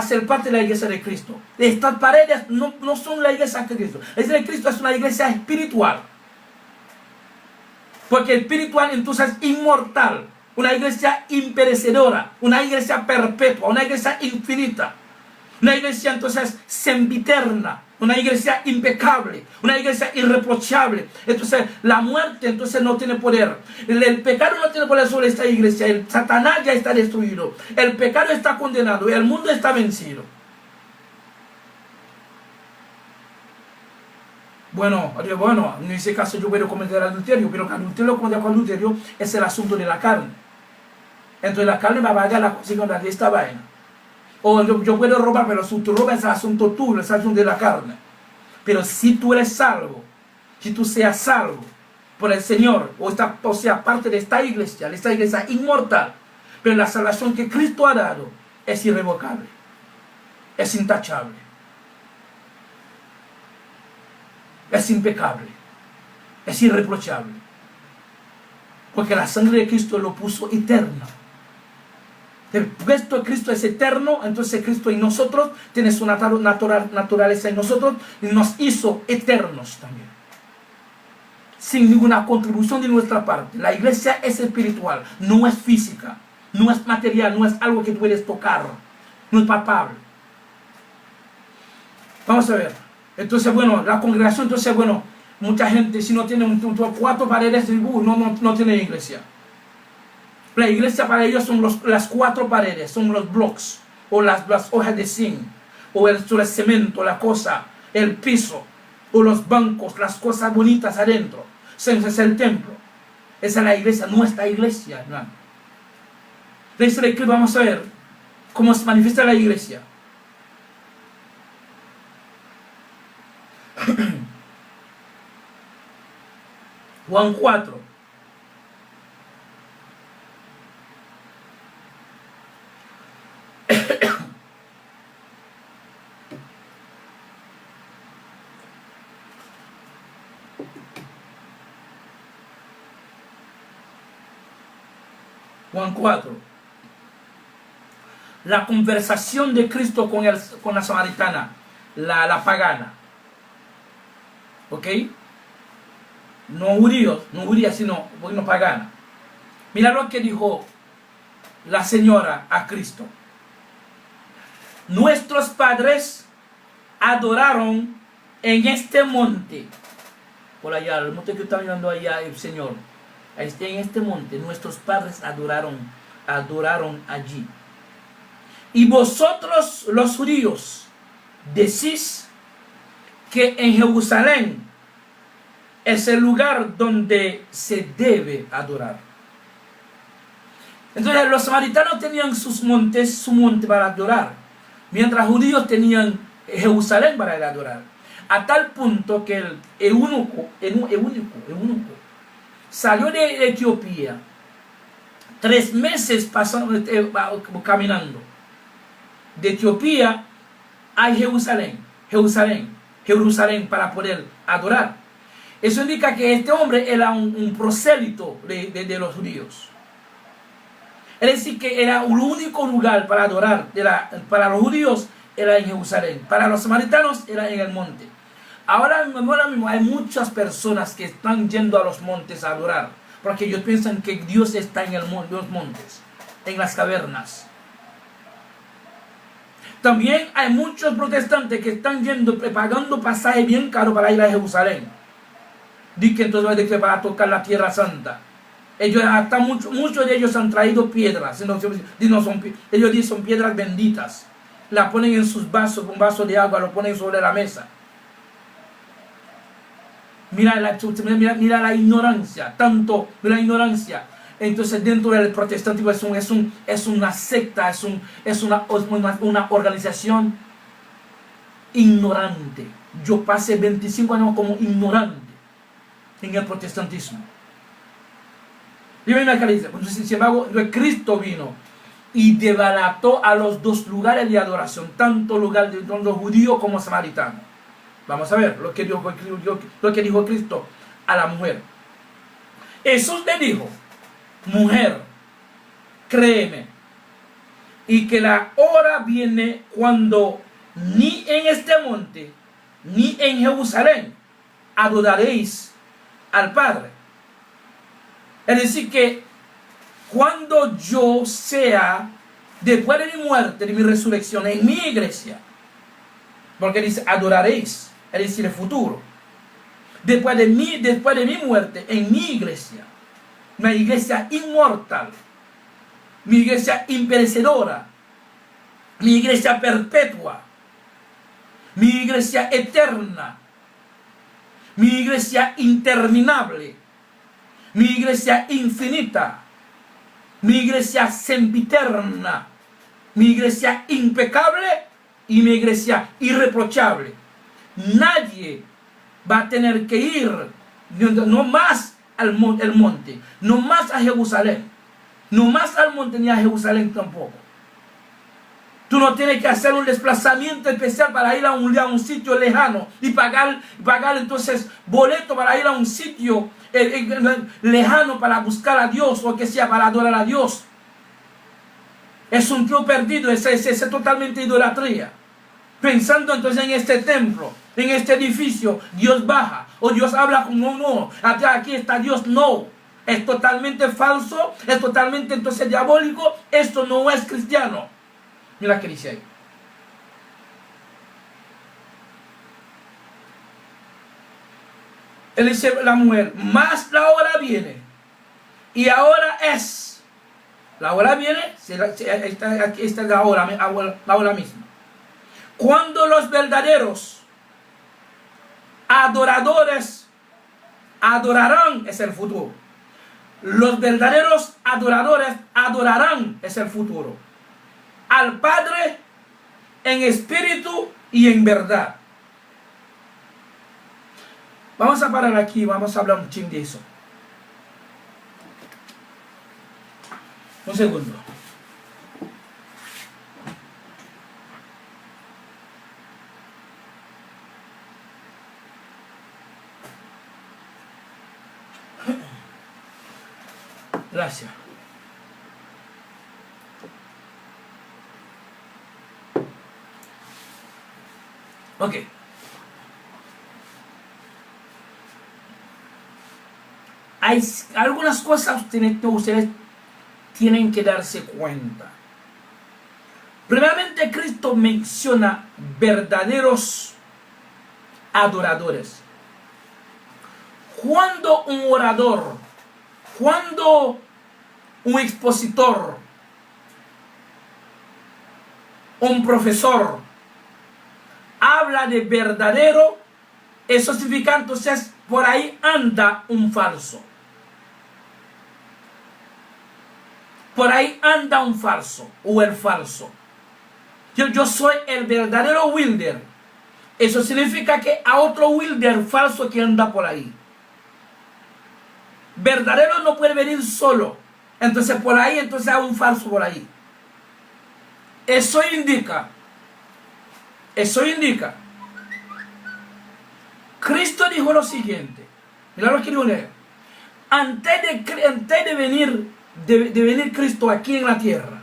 ser parte de la iglesia de Cristo. Estas paredes no son la iglesia de Cristo. La iglesia de Cristo es una iglesia espiritual. Porque espiritual entonces es inmortal. Una iglesia imperecedora. Una iglesia perpetua. Una iglesia infinita. Una iglesia entonces sempiterna. Una iglesia impecable, una iglesia irreprochable. Entonces la muerte entonces no tiene poder. El pecado no tiene poder sobre esta iglesia. El Satanás ya está destruido. El pecado está condenado. El mundo está vencido. Bueno, en ese caso yo voy a cometer adulterio, pero que adulterio es el asunto de la carne. Entonces la carne va a pagar la consecuencia de esta vaina. O yo puedo robar, pero si tú robas es el asunto tuyo, es el asunto de la carne. Pero si tú eres salvo, si tú seas salvo por el Señor, o sea parte de esta iglesia inmortal, pero la salvación que Cristo ha dado es irrevocable, es intachable, es impecable, es irreprochable. Porque la sangre de Cristo lo puso eterno. El puesto de Cristo es eterno, entonces Cristo en nosotros tiene su naturaleza en nosotros y nos hizo eternos también. Sin ninguna contribución de nuestra parte. La iglesia es espiritual, no es física, no es material, no es algo que puedes tocar, no es palpable. Vamos a ver. Entonces, la congregación, mucha gente si no tiene cuatro paredes, no tiene iglesia. La iglesia para ellos son las cuatro paredes, son los blocks, o las hojas de zinc, o el cemento, la cosa, el piso, o los bancos, las cosas bonitas adentro. Ese es el templo. Esa es la iglesia, nuestra iglesia, hermano. Vamos a ver cómo se manifiesta la iglesia. Juan 4. Juan 4. La conversación de Cristo con la samaritana. la pagana. ¿Ok? No judíos, no judías, sino bueno, pagana. Mira lo que dijo la señora a Cristo. Nuestros padres adoraron en este monte. Por allá, el monte que está mirando allá el Señor. En este monte nuestros padres adoraron allí. Y vosotros los judíos decís que en Jerusalén es el lugar donde se debe adorar. Entonces los samaritanos tenían su monte para adorar, mientras los judíos tenían Jerusalén para adorar. A tal punto que el eunuco salió de Etiopía, 3 meses caminando de Etiopía a Jerusalén para poder adorar. Eso indica que este hombre era un prosélito de los judíos. Es decir, que era el único lugar para adorar para los judíos era en Jerusalén. Para los samaritanos era en el monte. Ahora mismo hay muchas personas que están yendo a los montes a adorar, porque ellos piensan que Dios está en los montes, en las cavernas. También hay muchos protestantes que están yendo, pagando pasaje bien caro para ir a Jerusalén. Dicen que entonces va a tocar la tierra santa. Muchos de ellos han traído piedras. Ellos dicen son piedras benditas. La ponen en sus vasos, un vaso de agua, lo ponen sobre la mesa. Mira la ignorancia, tanto la ignorancia. Entonces dentro del protestantismo es una secta, es una organización ignorante. Yo pasé 25 años como ignorante en el protestantismo. Sin embargo, Cristo vino y debarató a los dos lugares de adoración, tanto lugar de los judíos como samaritanos. Vamos a ver lo que dijo Cristo a la mujer. Jesús le dijo: mujer, créeme, y que la hora viene cuando ni en este monte ni en Jerusalén adoraréis al Padre. Es decir, que cuando yo sea, después de mi muerte, de mi resurrección, en mi iglesia, porque dice adoraréis, es decir, el futuro, después de mi muerte, en mi iglesia, una iglesia inmortal, mi iglesia imperecedora, mi iglesia perpetua, mi iglesia eterna, mi iglesia interminable, mi iglesia infinita, mi iglesia sempiterna, mi iglesia impecable y mi iglesia irreprochable. Nadie va a tener que ir no más al monte, no más a Jerusalén, no más al monte ni a Jerusalén tampoco. Tú no tienes que hacer un desplazamiento especial para ir a un sitio lejano y pagar entonces boleto para ir a un sitio lejano para buscar a Dios o que sea para adorar a Dios. Es un tiempo perdido, es totalmente idolatría. Pensando entonces en este templo, en este edificio, Dios baja o Dios habla como no, aquí está Dios, no. Es totalmente falso, es totalmente entonces diabólico, esto no es cristiano. Mira que dice ahí. Él dice la mujer, más la hora viene. Y ahora es. La hora viene, aquí está la hora misma. Cuando los verdaderos adoradores adorarán, es el futuro. Los verdaderos adoradores adorarán, es el futuro, al Padre en espíritu y en verdad. Vamos a parar aquí, vamos a hablar un ching de eso. Un segundo. Gracias. Ok. Hay algunas cosas que ustedes tienen que darse cuenta. Primeramente, Cristo menciona verdaderos adoradores. Cuando un orador, cuando un expositor, un profesor habla de verdadero, eso significa entonces por ahí anda un falso. Por ahí anda un falso o el falso. Yo soy el verdadero Wilder. Eso significa que hay otro Wilder falso que anda por ahí. Verdadero no puede venir solo. Entonces por ahí, entonces hay un falso por ahí. Eso indica. Cristo dijo lo siguiente. Mira lo que dijo él. Antes de venir Cristo aquí en la tierra,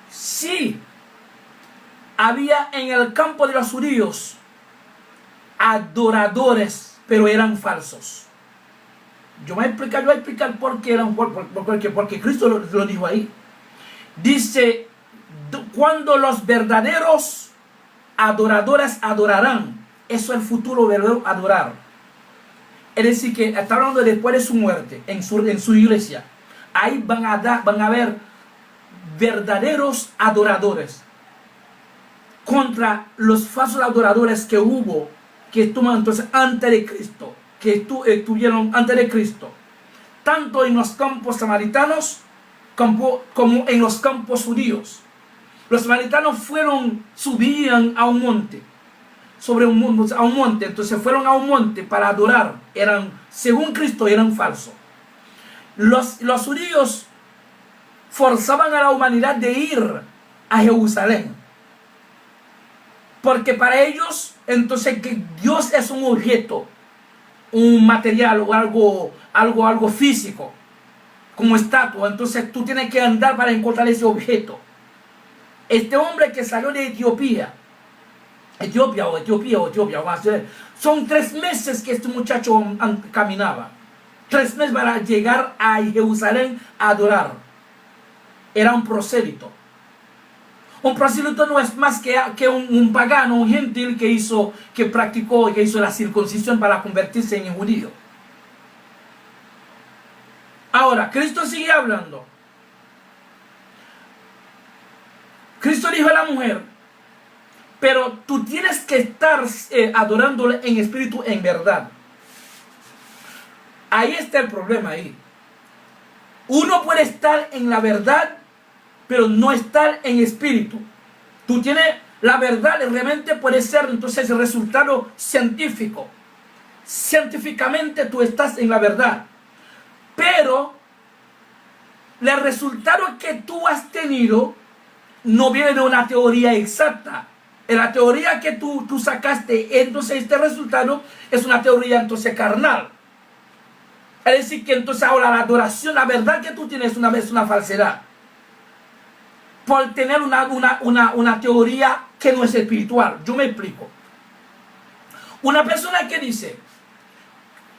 sí había en el campo de los judíos adoradores, pero eran falsos. Yo voy a explicar por qué eran, porque Cristo lo dijo ahí. Dice, cuando los verdaderos adoradores adorarán, eso es el futuro verdadero adorar. Es decir, que está hablando después de su muerte, en su iglesia. Ahí van a haber verdaderos adoradores contra los falsos adoradores que hubo, que estuvieron entonces antes de Cristo, estuvieron antes de Cristo, tanto en los campos samaritanos como en los campos judíos. Los samaritanos subían a un monte, entonces fueron a un monte para adorar. Según Cristo, eran falsos. Los judíos forzaban a la humanidad de ir a Jerusalén, porque para ellos, entonces, que Dios es un objeto, un material o algo físico, como estatua. Entonces tú tienes que andar para encontrar ese objeto. Este hombre que salió de Etiopía, son 3 meses que este muchacho caminaba. 3 meses para llegar a Jerusalén a adorar. Era un prosélito. Un prosélito no es más que un pagano, un gentil que hizo la circuncisión para convertirse en judío. Ahora, Cristo sigue hablando. Cristo dijo a la mujer, pero tú tienes que estar adorándole en espíritu, en verdad. Ahí está el problema ahí. Uno puede estar en la verdad, pero no estar en espíritu. Tú tienes la verdad, realmente puede ser entonces el resultado científico. Científicamente tú estás en la verdad, pero el resultado que tú has tenido no viene de una teoría exacta. En la teoría que tú sacaste, entonces este resultado es una teoría entonces carnal. Es decir, que entonces ahora la adoración, la verdad que tú tienes es una falsedad. Por tener una teoría que no es espiritual. Yo me explico. Una persona que dice,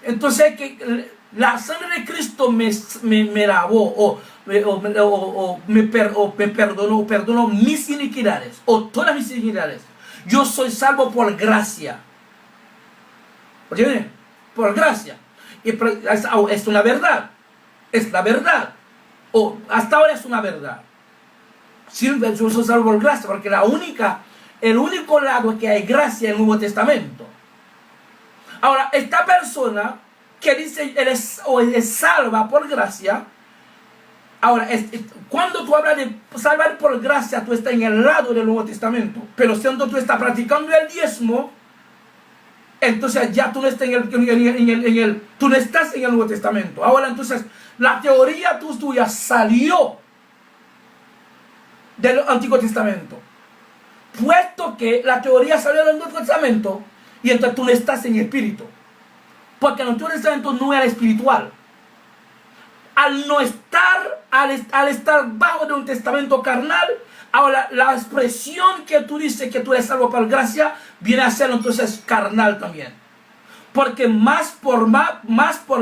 entonces que la sangre de Cristo me lavó, me perdonó mis iniquidades, o todas mis iniquidades. Yo soy salvo por gracia. ¿Oye? Por gracia. Y es una verdad. Es la verdad. O hasta ahora es una verdad. Yo soy salvo por gracia, porque el único lado que hay gracia en el Nuevo Testamento. Ahora, esta persona que dice él es salva por gracia. Ahora, cuando tú hablas de salvar por gracia, tú estás en el lado del Nuevo Testamento. Pero siendo tú estás practicando el diezmo, entonces ya tú no estás tú no estás en el Nuevo Testamento. Ahora, entonces, la teoría tuya salió del Antiguo Testamento. Puesto que la teoría salió del Nuevo Testamento, y entonces tú no estás en espíritu. Porque el Antiguo Testamento no era espiritual. Al estar bajo de un testamento carnal, Ahora, la expresión que tú dices que tú eres salvo por gracia, viene a ser entonces carnal también. Porque más por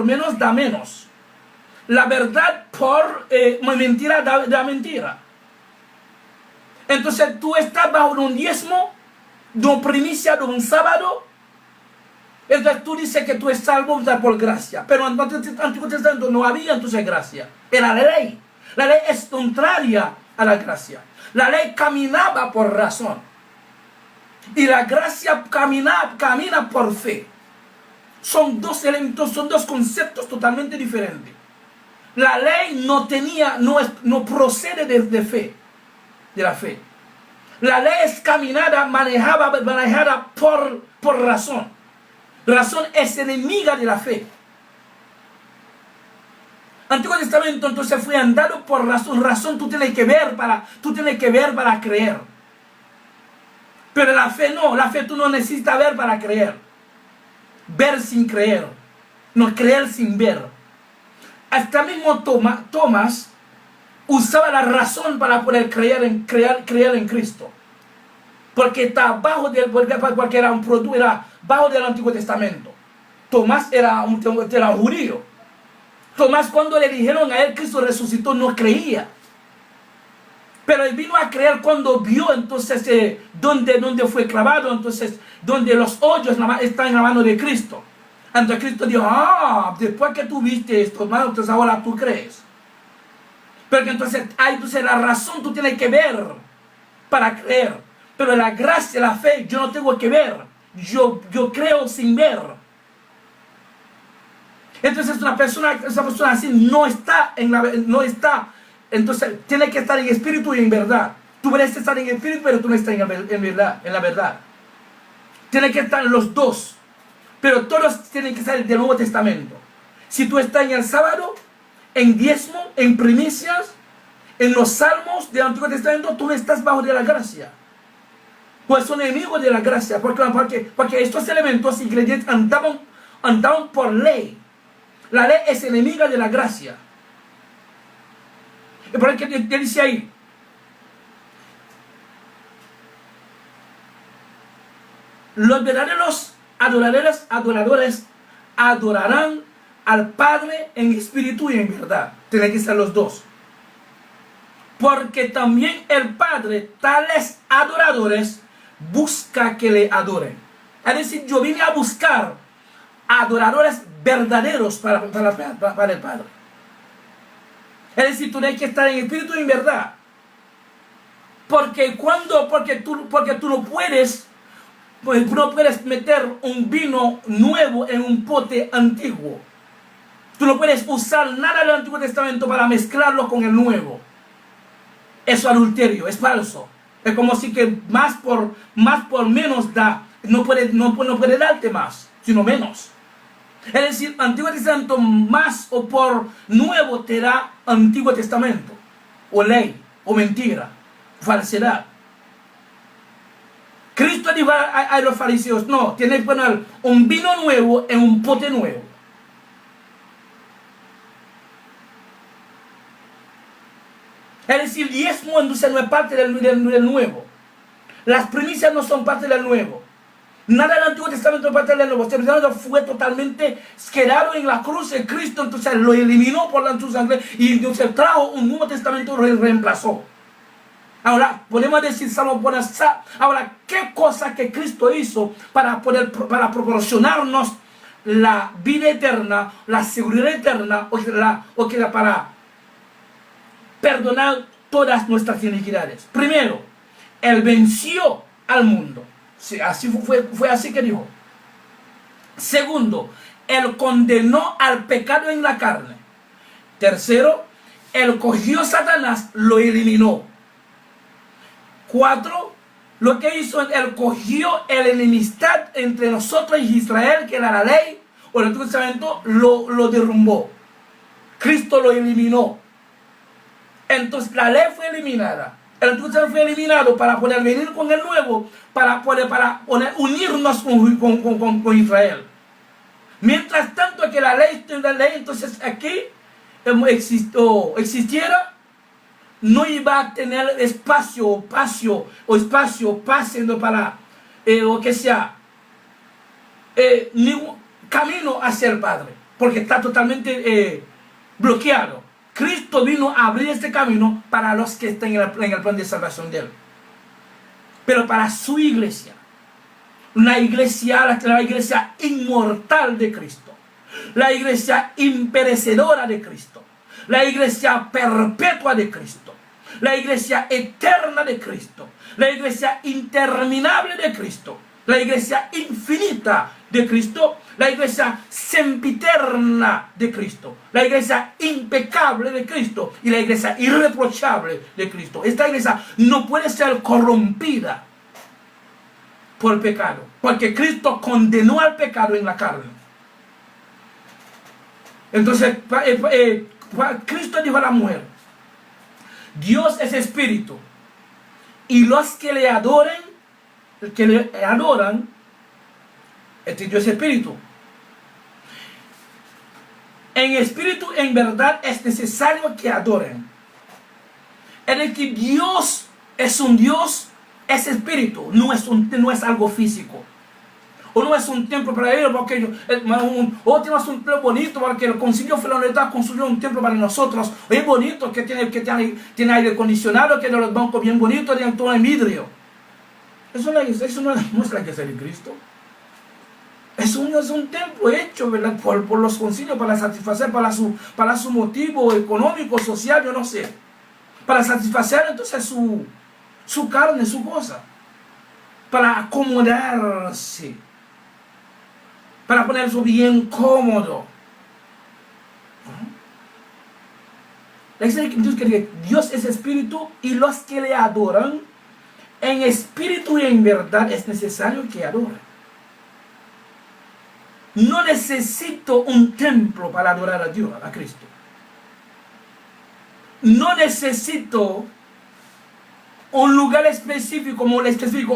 menos da menos. La verdad por mentira da mentira. Entonces tú estás bajo un diezmo, de una primicia, de un sábado. Entonces tú dices que tú eres salvo por gracia. Pero en el Antiguo Testamento no había entonces gracia. Era la ley. La ley es contraria a la gracia. La ley caminaba por razón. Y la gracia camina por fe. Son dos elementos, son dos conceptos totalmente diferentes. La ley no procede de fe, de la fe. La ley es caminada, manejada por razón. Razón es enemiga de la fe. Antiguo Testamento entonces fue andado por razón. Razón tú tienes que ver para creer. Pero la fe no, la fe tú no necesitas ver para creer. Ver sin creer. No creer sin ver. Hasta mismo Tomás usaba la razón para poder creer en Cristo. Porque está porque era un producto, era bajo del Antiguo Testamento. Tomás era un judío. Tomás, cuando le dijeron a él que Cristo resucitó, no creía. Pero él vino a creer cuando vio entonces donde fue clavado, entonces donde los hoyos están en la mano de Cristo. Entonces Cristo dijo, después que tú viste esto, hermano, entonces ahora tú crees. Porque entonces la razón tú tienes que ver para creer. Pero la gracia, la fe, yo no tengo que ver. Yo creo sin ver. Entonces esa persona así no está, entonces tiene que estar en espíritu y en verdad. Tú puedes estar en espíritu, pero tú no estás en la verdad. Tiene que estar los dos. Pero todos tienen que ser del Nuevo Testamento. Si tú estás en el sábado, en diezmo, en primicias, en los salmos del Antiguo Testamento, tú no estás bajo de la gracia. Pues son enemigos de la gracia. Porque estos elementos, ingredientes, andaban por ley. La ley es enemiga de la gracia. Y por eso que dice ahí, los verdaderos adoradores adorarán al Padre en espíritu y en verdad. Tienen que ser los dos. Porque también el Padre, tales adoradores, busca que le adoren. Es decir, yo vine a buscar adoradores verdaderos para el Padre. Es decir, tú tienes que estar en espíritu y en verdad. Porque tú no puedes meter un vino nuevo en un pote antiguo. Tú no puedes usar nada del Antiguo Testamento para mezclarlo con el Nuevo. Eso es adulterio, es falso. Es como si que más por menos da. No puede darte más, sino menos. Es decir, Antiguo Testamento más o por nuevo te da Antiguo Testamento. O ley, o mentira, falsedad. Cristo dijo a los fariseos, no, tienes que poner un vino nuevo en un pote nuevo. Es decir, diezmo entonces no es parte del nuevo. Las primicias no son parte del nuevo. Nada del Antiguo Testamento es parte del nuevo. Este Testamento fue totalmente quedado en la cruz de Cristo, entonces lo eliminó por su sangre y entonces trajo un Nuevo Testamento y lo reemplazó. Ahora, podemos decir, ahora, ¿qué cosa que Cristo hizo para proporcionarnos la vida eterna, la seguridad eterna, para perdonar todas nuestras iniquidades? Primero, Él venció al mundo. Sí, fue así que dijo. Segundo, Él condenó al pecado en la carne. Tercero, Él cogió a Satanás, lo eliminó. 4, lo que hizo, Él cogió la enemistad entre nosotros y Israel, que era la ley, o el Antiguo Testamento, lo derrumbó. Cristo lo eliminó. Entonces la ley fue eliminada. El Antiguo Testamento fue eliminado para poder venir con el nuevo, para unirnos con Israel. Mientras tanto que la ley, entonces aquí existiera, no iba a tener espacio pasando para o que sea ni camino hacia el Padre, porque está totalmente bloqueado. Cristo vino a abrir este camino para los que están en el plan de salvación de Él, pero para su iglesia, la iglesia inmortal de Cristo, la iglesia imperecedora de Cristo, la iglesia perpetua de Cristo, la iglesia eterna de Cristo, la iglesia interminable de Cristo, la iglesia infinita de Cristo, la iglesia sempiterna de Cristo, la iglesia impecable de Cristo y la iglesia irreprochable de Cristo. Esta iglesia no puede ser corrompida por el pecado, porque Cristo condenó al pecado en la carne. Entonces Cristo dijo a la mujer: Dios es espíritu, y los que le adoran, este Dios es espíritu. En espíritu, en verdad, es necesario que adoren. Es decir, que Dios es un Dios, es espíritu, no es algo físico. O no es un templo para ellos, porque tenemos un templo bonito, porque el concilio filadelfo construyó un templo para nosotros. Es bonito, que tiene aire acondicionado, que tiene los bancos bien bonitos, tiene todo en vidrio. Eso no es la iglesia de Cristo. Es un templo hecho, ¿verdad?, por los concilios, para satisfacer, para su motivo económico, social, yo no sé. Para satisfacer entonces su carne, su cosa. Para acomodarse. Para ponerse bien cómodo. Dios es espíritu, y los que le adoran en espíritu y en verdad es necesario que adoren. No necesito un templo para adorar a Dios, a Cristo. No necesito un lugar específico,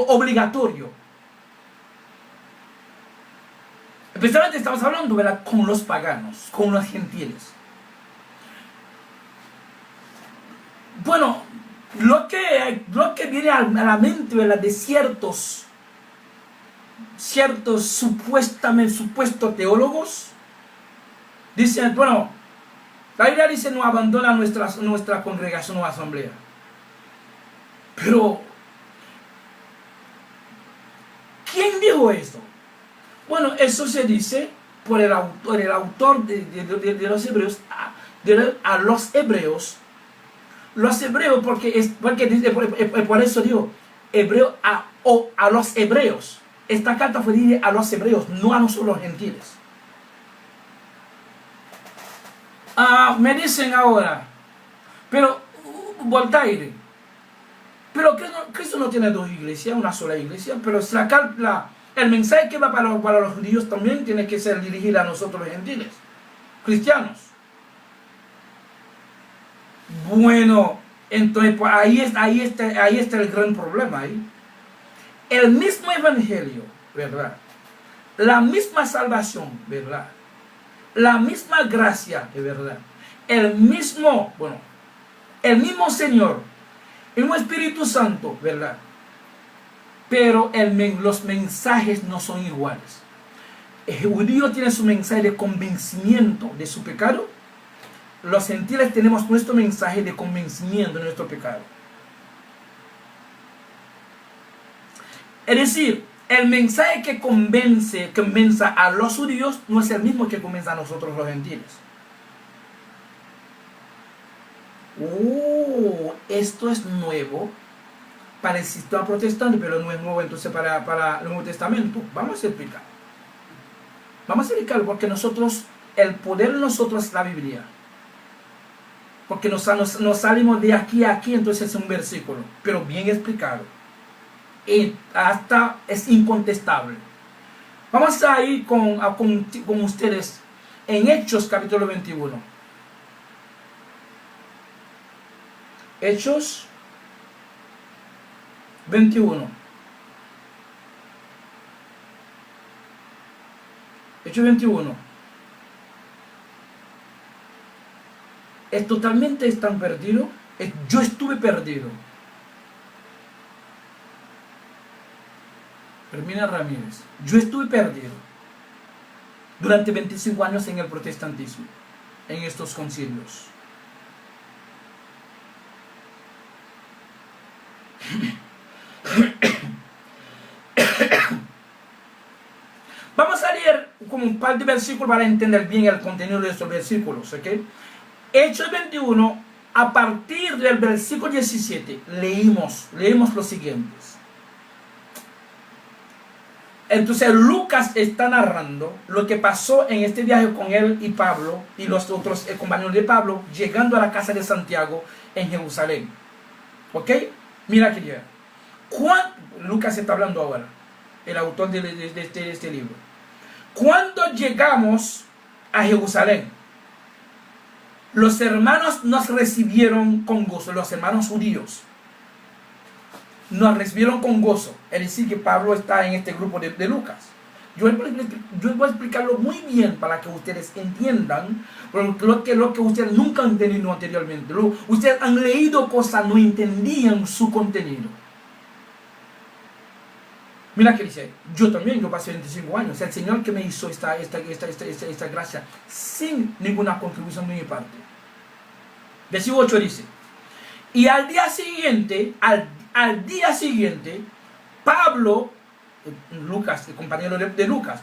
obligatorio. Especialmente estamos hablando, ¿verdad?, con los paganos, con los gentiles. Bueno, lo que viene a la mente, ¿verdad?, de ciertos supuestos teólogos, dicen, bueno, la Biblia dice: no abandona nuestra congregación o asamblea. Pero, ¿quién dijo esto? Bueno, eso se dice por el autor de los Hebreos, a los Hebreos. Los Hebreos, porque dice, por eso digo, hebreo a los Hebreos. Esta carta fue dirigida a los Hebreos, no a nosotros los gentiles. Me dicen ahora, pero Voltaire, pero Cristo no tiene dos iglesias, una sola iglesia. Pero el mensaje que va para los judíos también tiene que ser dirigido a nosotros los gentiles, cristianos. Bueno, entonces pues, ahí está el gran problema. El mismo evangelio, ¿verdad?, la misma salvación, ¿verdad?, la misma gracia, de verdad, el mismo Señor, el mismo Espíritu Santo, ¿verdad? Pero los mensajes no son iguales. El judío tiene su mensaje de convencimiento de su pecado. Los gentiles tenemos nuestro mensaje de convencimiento de nuestro pecado. Es decir, el mensaje que convence a los judíos no es el mismo que convence a nosotros los gentiles. Esto es nuevo para el sistema protestante, pero no es nuevo entonces para el Nuevo Testamento. Vamos a explicar porque el poder de nosotros es la Biblia. Porque nos salimos de aquí a aquí, entonces es un versículo, pero bien explicado. Y hasta es incontestable. Vamos a ir con ustedes en Hechos capítulo 21. Hechos 21. Hechos 21. Totalmente están perdidos Yo estuve perdido. Hermina Ramírez, yo estuve perdido durante 25 años en el protestantismo, en estos concilios. Vamos a leer como un par de versículos para entender bien el contenido de estos versículos, ¿ok? Hechos 21, a partir del versículo 17, leímos los siguientes. Entonces Lucas está narrando lo que pasó en este viaje con él y Pablo y los otros compañeros de Pablo llegando a la casa de Santiago en Jerusalén. ¿Ok? Mira aquí ya. Lucas está hablando ahora, el autor de este libro. Cuando llegamos a Jerusalén, los hermanos nos recibieron con gozo, los hermanos judíos nos recibieron con gozo. Es decir, que Pablo está en este grupo de Lucas. Yo voy a explicarlo muy bien para que ustedes entiendan lo que ustedes nunca han entendido anteriormente. Ustedes han leído cosas, no entendían su contenido. Mira que dice, yo pasé 25 años. El Señor que me hizo esta gracia sin ninguna contribución de mi parte. Versículo 8 dice, y al día siguiente, Pablo, Lucas, el compañero de Lucas,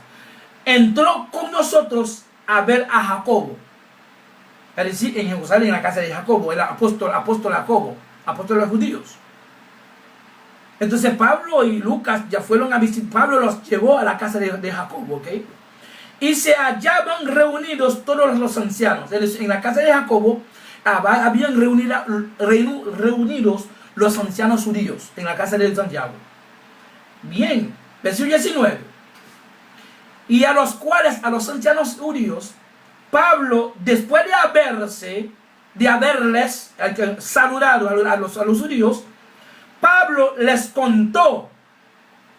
entró con nosotros a ver a Jacobo. Es decir, en Jerusalén, en la casa de Jacobo, el apóstol Jacobo, apóstol de los judíos. Entonces Pablo y Lucas ya fueron a visitar. Pablo los llevó a la casa de Jacobo, ¿ok? Y se hallaban reunidos todos los ancianos. En la casa de Jacobo habían reunidos los ancianos judíos en la casa de Santiago. Bien, versículo 19. Y a los ancianos judíos, Pablo, después de haberles saludado a los judíos, Pablo les contó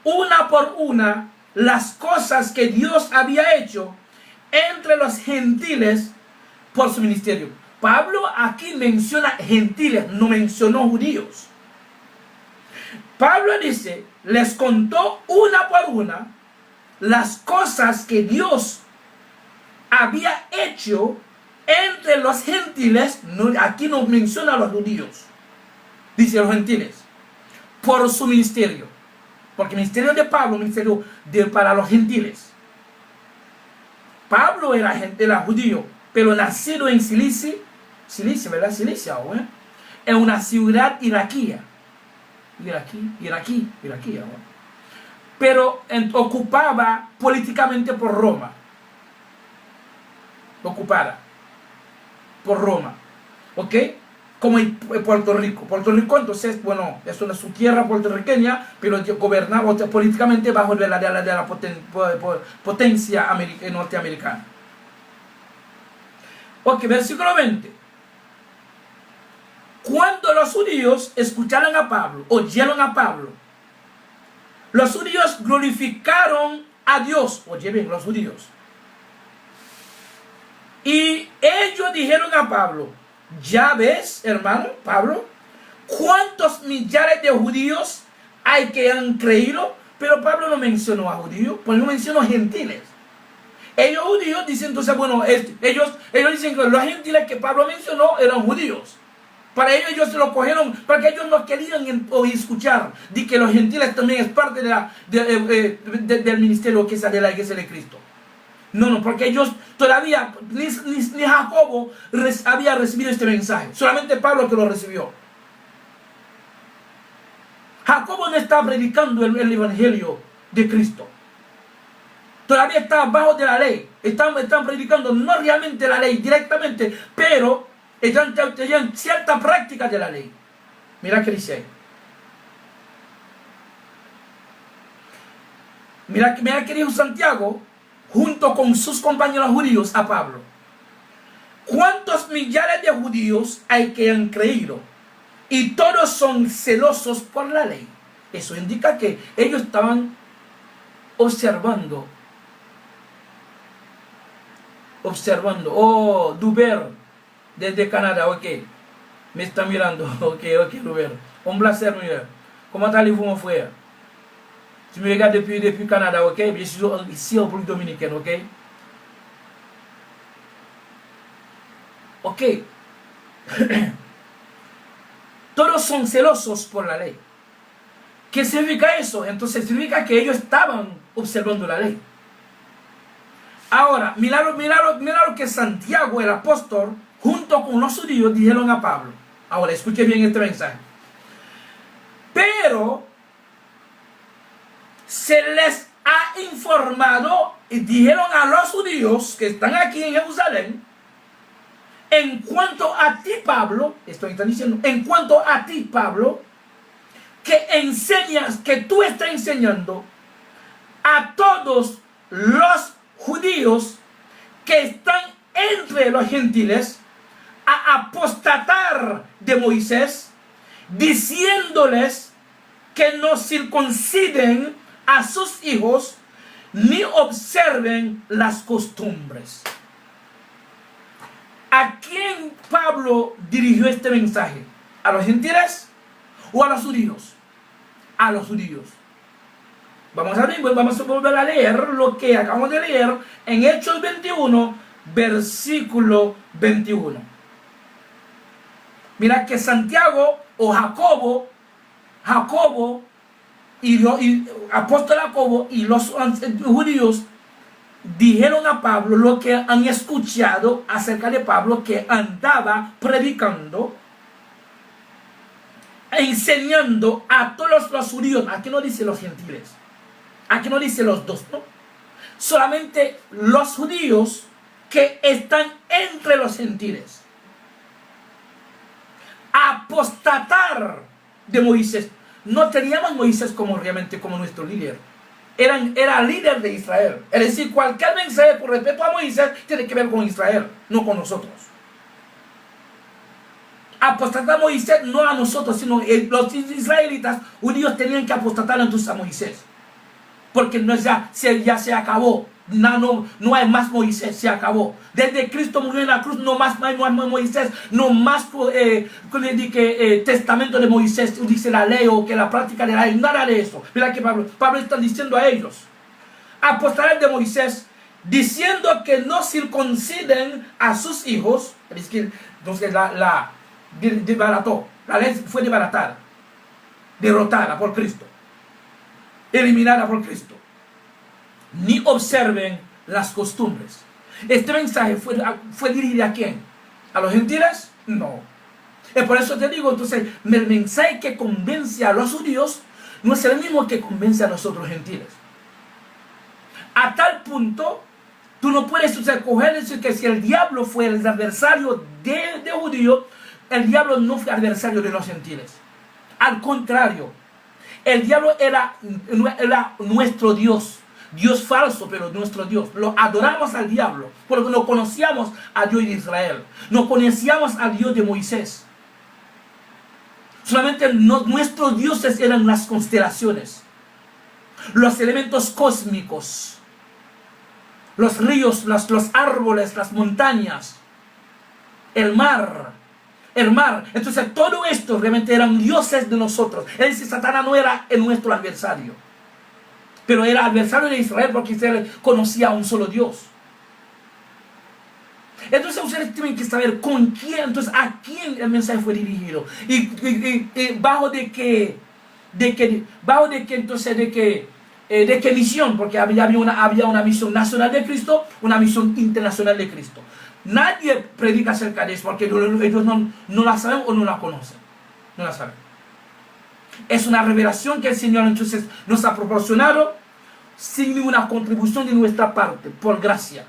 una por una las cosas que Dios había hecho entre los gentiles por su ministerio. Pablo aquí menciona gentiles, no mencionó judíos. Pablo dice, les contó una por una las cosas que Dios había hecho entre los gentiles. Aquí no menciona a los judíos, dice los gentiles, por su ministerio. Porque el ministerio de Pablo, ministerio para los gentiles. Pablo era judío, pero nacido en Cilicia, ¿verdad? Cilicia, ¿eh? En una ciudad iraquía. Iraquía, ¿eh? Pero ocupada políticamente por Roma. Ocupada por Roma. ¿Ok? Como en Puerto Rico. Puerto Rico, entonces, bueno, es su tierra puertorriqueña, pero gobernaba políticamente bajo de la potencia norteamericana. Ok, versículo 20. Cuando los judíos escucharon a Pablo, oyeron a Pablo, los judíos glorificaron a Dios. Oye bien, los judíos. Y ellos dijeron a Pablo, ya ves, hermano Pablo, cuántos millares de judíos hay que han creído. Pero Pablo no mencionó a judíos, pues no mencionó gentiles. Ellos judíos dicen, entonces, bueno, ellos dicen que los gentiles que Pablo mencionó eran judíos. Para ellos se lo cogieron, porque ellos no querían escuchar de que los gentiles también es parte del ministerio que sale de la iglesia de Cristo. No, porque ellos todavía, ni Jacobo había recibido este mensaje. Solamente Pablo que lo recibió. Jacobo no está predicando el evangelio de Cristo. Todavía está bajo de la ley. Están predicando no realmente la ley directamente, pero están teniendo cierta práctica de la ley. Mira qué dice ahí. Mira qué dijo Santiago junto con sus compañeros judíos a Pablo. ¿Cuántos millares de judíos hay que han creído? Y todos son celosos por la ley. Eso indica que ellos estaban observando. Oh, Duber, desde Canadá, ok. Me está mirando. Ok, Robert. Un placer, mire. Comment allez-vous, mon frère? Tu me regardes depuis Canada, ok? Je suis ici en République Dominicaine, ok? Ok. Todos son celosos por la ley. ¿Qué significa eso? Entonces significa que ellos estaban observando la ley. Ahora, mira lo que Santiago, el apóstol, junto con los judíos, dijeron a Pablo. Ahora, escuche bien este mensaje. Pero se les ha informado y dijeron a los judíos que están aquí en Jerusalén, en cuanto a ti, Pablo, están diciendo, en cuanto a ti, Pablo, que enseñas, que tú estás enseñando a todos los judíos que están entre los gentiles a apostatar de Moisés, diciéndoles que no circunciden a sus hijos ni observen las costumbres. ¿A quién Pablo dirigió este mensaje? ¿A los gentiles o a los judíos? A los judíos. Vamos a volver a leer lo que acabamos de leer en Hechos 21, versículo 21. Mira que Santiago o Jacobo y apóstol Jacobo y los judíos dijeron a Pablo lo que han escuchado acerca de Pablo, que andaba predicando, enseñando a todos los judíos. Aquí no dice los gentiles, aquí no dice los dos, ¿no? Solamente los judíos que están entre los gentiles. Apostatar de Moisés. No teníamos Moisés realmente como nuestro líder. Era líder de Israel. Es decir, cualquier mensaje con respecto a Moisés tiene que ver con Israel, no con nosotros. Apostatar a Moisés no a nosotros, sino los israelitas judíos tenían que apostatar entonces a Moisés. Porque ya se acabó. No hay más Moisés, se acabó. Desde Cristo murió en la cruz, no más Moisés, no más testamento de Moisés, dice la ley o que la práctica de la ley, nada de eso. Mira que Pablo está diciendo a ellos, apostar de Moisés, diciendo que no circunciden a sus hijos. Es que entonces la ley fue desbaratada, derrotada por Cristo, eliminada por Cristo, ni observen las costumbres. Este mensaje fue dirigido ¿a quién? ¿A los gentiles? No. Y por eso te digo, entonces, el mensaje que convence a los judíos no es el mismo que convence a nosotros gentiles. A tal punto, tú no puedes coger decir que si el diablo fue el adversario de judíos, el diablo no fue adversario de los gentiles. Al contrario, el diablo era nuestro Dios. Dios falso, pero nuestro Dios. Lo adoramos al diablo, porque no conocíamos a Dios de Israel. No conocíamos a Dios de Moisés. Solamente nuestros dioses eran las constelaciones, los elementos cósmicos, los ríos, los árboles, las montañas, el mar. Entonces todo esto realmente eran dioses de nosotros. Es decir, Satanás no era nuestro adversario, pero era adversario de Israel porque Israel conocía a un solo Dios. Entonces ustedes tienen que saber con quién, entonces a quién el mensaje fue dirigido y bajo de qué misión, porque había una misión nacional de Cristo, una misión internacional de Cristo. Nadie predica acerca de eso porque ellos no la saben o no la conocen, no la saben. Es una revelación que el Señor entonces nos ha proporcionado sin ninguna contribución de nuestra parte, por gracia.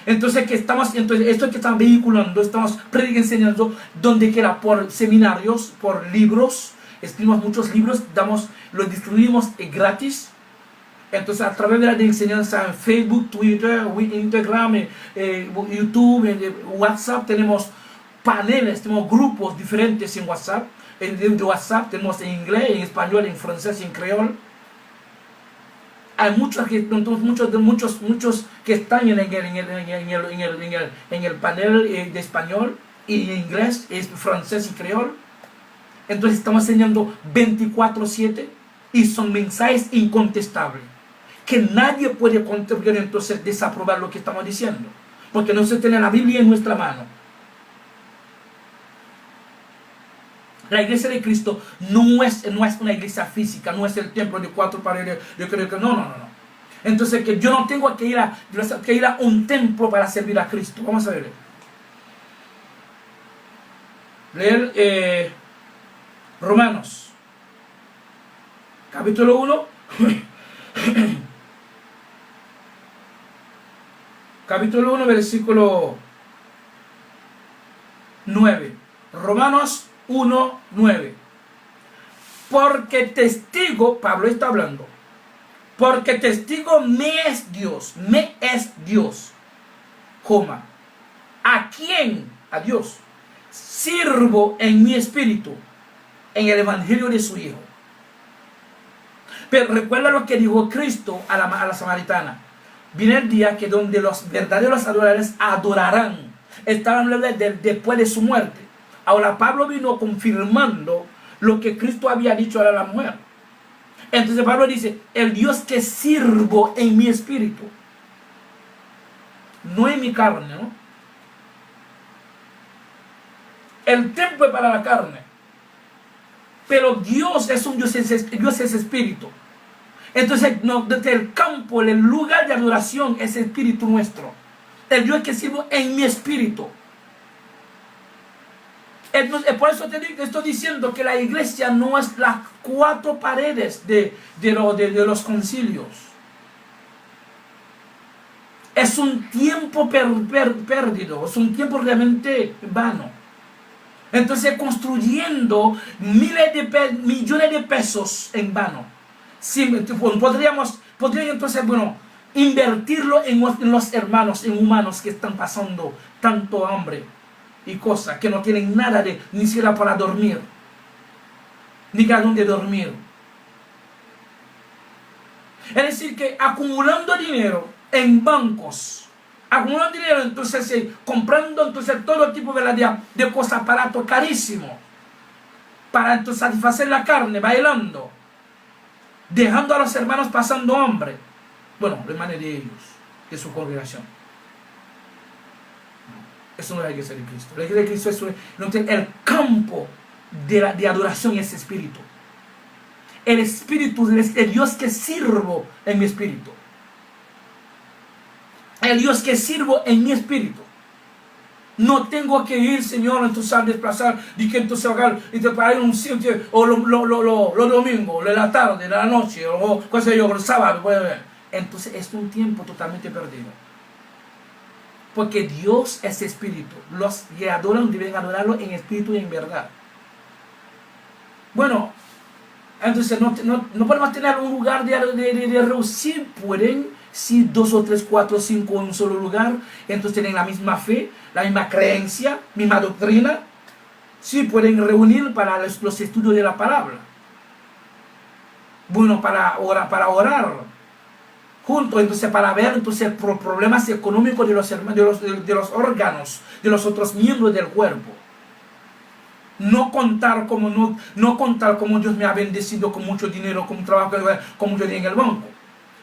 Entonces esto que estamos vehiculando, estamos enseñando donde quiera, por seminarios, por libros, escribimos muchos libros, los distribuimos gratis. Entonces a través de la enseñanza en Facebook, Twitter, Instagram, YouTube, WhatsApp, tenemos paneles, tenemos grupos diferentes en WhatsApp. De WhatsApp tenemos en inglés, en español, en francés, en creol. Hay muchos que están en el panel de español. y inglés, es francés y creol. Entonces estamos enseñando 24/7 y son mensajes incontestables que nadie puede contribuir, entonces desaprobar lo que estamos diciendo, porque no se tiene la Biblia en nuestra mano. La iglesia de Cristo no es una iglesia física, no es el templo de 4 paredes. Yo creo que no. Entonces que yo no tengo que ir a un templo para servir a Cristo. Vamos a ver. Leer Romanos, capítulo 1, capítulo 1, versículo 9. Romanos 1:9. Porque testigo, Pablo está hablando, porque testigo me es Dios, coma, ¿a quién? A Dios, sirvo en mi espíritu, en el evangelio de su Hijo. Pero recuerda lo que dijo Cristo a la samaritana: viene el día que donde los verdaderos adoradores adorarán. Estaban hablando después de su muerte. Ahora Pablo vino confirmando lo que Cristo había dicho a la mujer. Entonces Pablo dice: el Dios que sirvo en mi espíritu, no en mi carne, ¿no? El templo es para la carne, pero Dios es un Dios es espíritu. Entonces desde el campo, el lugar de adoración es el espíritu nuestro. El Dios que sirvo en mi espíritu. Entonces, por eso estoy diciendo que la iglesia no es las 4 paredes de los concilios. Es un tiempo perdido, es un tiempo realmente vano. Entonces, construyendo millones de pesos en vano. Sí, podría entonces, invertirlo en los hermanos, en humanos que están pasando tanto hambre y cosas, que no tienen nada ni siquiera para dormir, ni a dónde dormir. Es decir, que acumulando dinero en bancos, acumulando dinero, entonces comprando entonces todo tipo de cosas, aparatos carísimos, para entonces satisfacer la carne, bailando, dejando a los hermanos pasando hambre. Bueno, de manera de ellos, de su congregación. Eso no es la iglesia de Cristo. La iglesia de Cristo es el campo de adoración, es espíritu. El espíritu es el Dios que sirvo en mi espíritu. El Dios que sirvo en mi espíritu. No tengo que ir, Señor, entonces a desplazar, y que entonces haga, y te para ir a un sitio, o los domingos, de la tarde, de la noche, o qué sé yo, el sábado. Entonces es un tiempo totalmente perdido. Porque Dios es espíritu. Los que adoran deben adorarlo en espíritu y en verdad. Bueno, entonces no podemos tener un lugar de reunión. Sí pueden, si 2 o 3, 4, 5 en un solo lugar, entonces tienen la misma fe, la misma creencia, misma doctrina. Sí pueden reunir para los estudios de la palabra. Bueno, para orar juntos, entonces para ver entonces problemas económicos de los órganos, de los otros miembros del cuerpo. No contar como Dios me ha bendecido con mucho dinero, con un trabajo, con mucho dinero en el banco.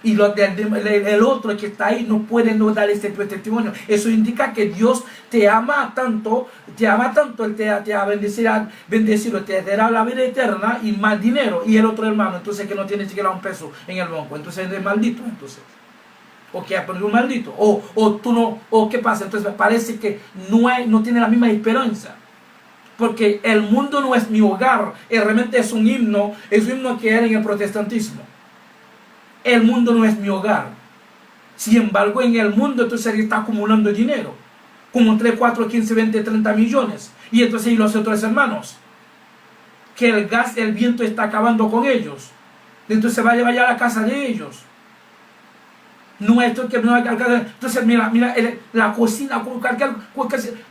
Y el otro que está ahí no puede no dar este testimonio. Eso indica que Dios te ama tanto, Él te ha bendecido, te dará la vida eterna y más dinero. Y el otro hermano, entonces que no tiene siquiera un peso en el banco, entonces es maldito, entonces. O que ha perdido un maldito. O tú no, o qué pasa, entonces parece que no tiene la misma esperanza. Porque el mundo no es mi hogar, realmente es un himno que era en el protestantismo. El mundo no es mi hogar. Sin embargo, en el mundo entonces está acumulando dinero. Como 3, 4, 15, 20, 30 millones. Y entonces y los otros hermanos, que el gas, el viento está acabando con ellos. Entonces vaya a la casa de ellos. No es esto que no hay que alcanzar. Entonces mira la cocina,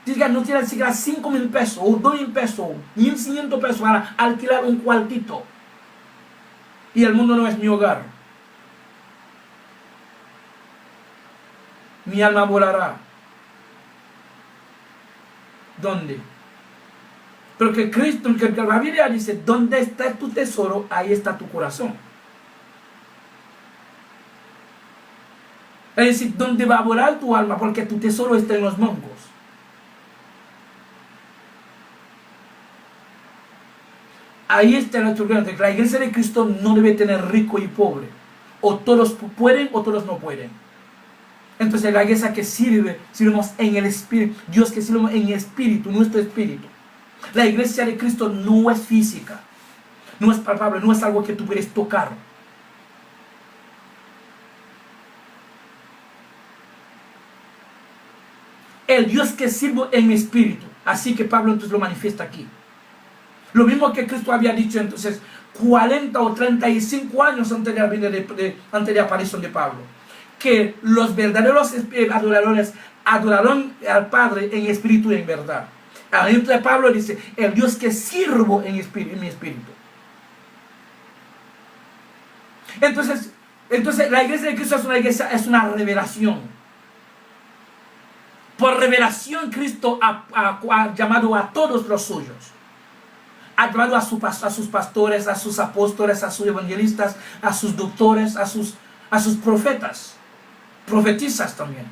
diga, no tiene siquiera 5,000 pesos, o 2,000 pesos, 1,500 pesos para alquilar un cuartito. Y el mundo no es mi hogar. Mi alma volará. ¿Dónde? Pero que Cristo, que la Biblia dice, ¿dónde está tu tesoro? Ahí está tu corazón. Es decir, ¿dónde va a volar tu alma? Porque tu tesoro está en los mangos. Ahí está nuestro gran. La iglesia de Cristo no debe tener rico y pobre. O todos pueden o todos no pueden. Entonces la iglesia que sirvemos en el espíritu. Dios que sirvemos en el espíritu, nuestro espíritu. La iglesia de Cristo no es física. No es palpable, no es algo que tú puedes tocar. El Dios que sirvo en espíritu. Así que Pablo entonces lo manifiesta aquí. Lo mismo que Cristo había dicho entonces 40 o 35 años antes de la aparición de Pablo. Que los verdaderos adoradores adoraron al Padre en espíritu y en verdad. Entonces Pablo dice, el Dios que sirvo en mi espíritu. Entonces la iglesia de Cristo es una revelación. Por revelación Cristo ha llamado a todos los suyos. Ha llamado a sus pastores, a sus apóstoles, a sus evangelistas, a sus doctores, a sus profetas. Profetizas también.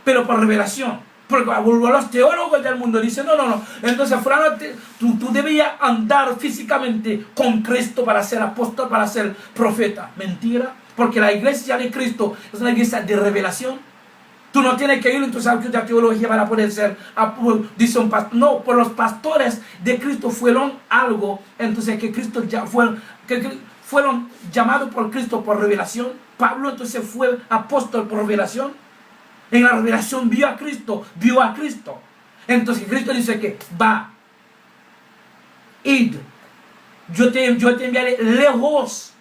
Pero por revelación. Porque los teólogos del mundo dicen, no. Entonces, fulano, tú debías andar físicamente con Cristo para ser apóstol, para ser profeta. Mentira. Porque la iglesia de Cristo es una iglesia de revelación. Tú no tienes que ir entonces a la teología para poder ser, dice un pastor. No, por los pastores de Cristo fueron algo, entonces que Cristo ya fueron llamados por Cristo por revelación. Pablo entonces fue apóstol por revelación. En la revelación vio a Cristo. Entonces Cristo dice que va, id, yo te enviaré lejos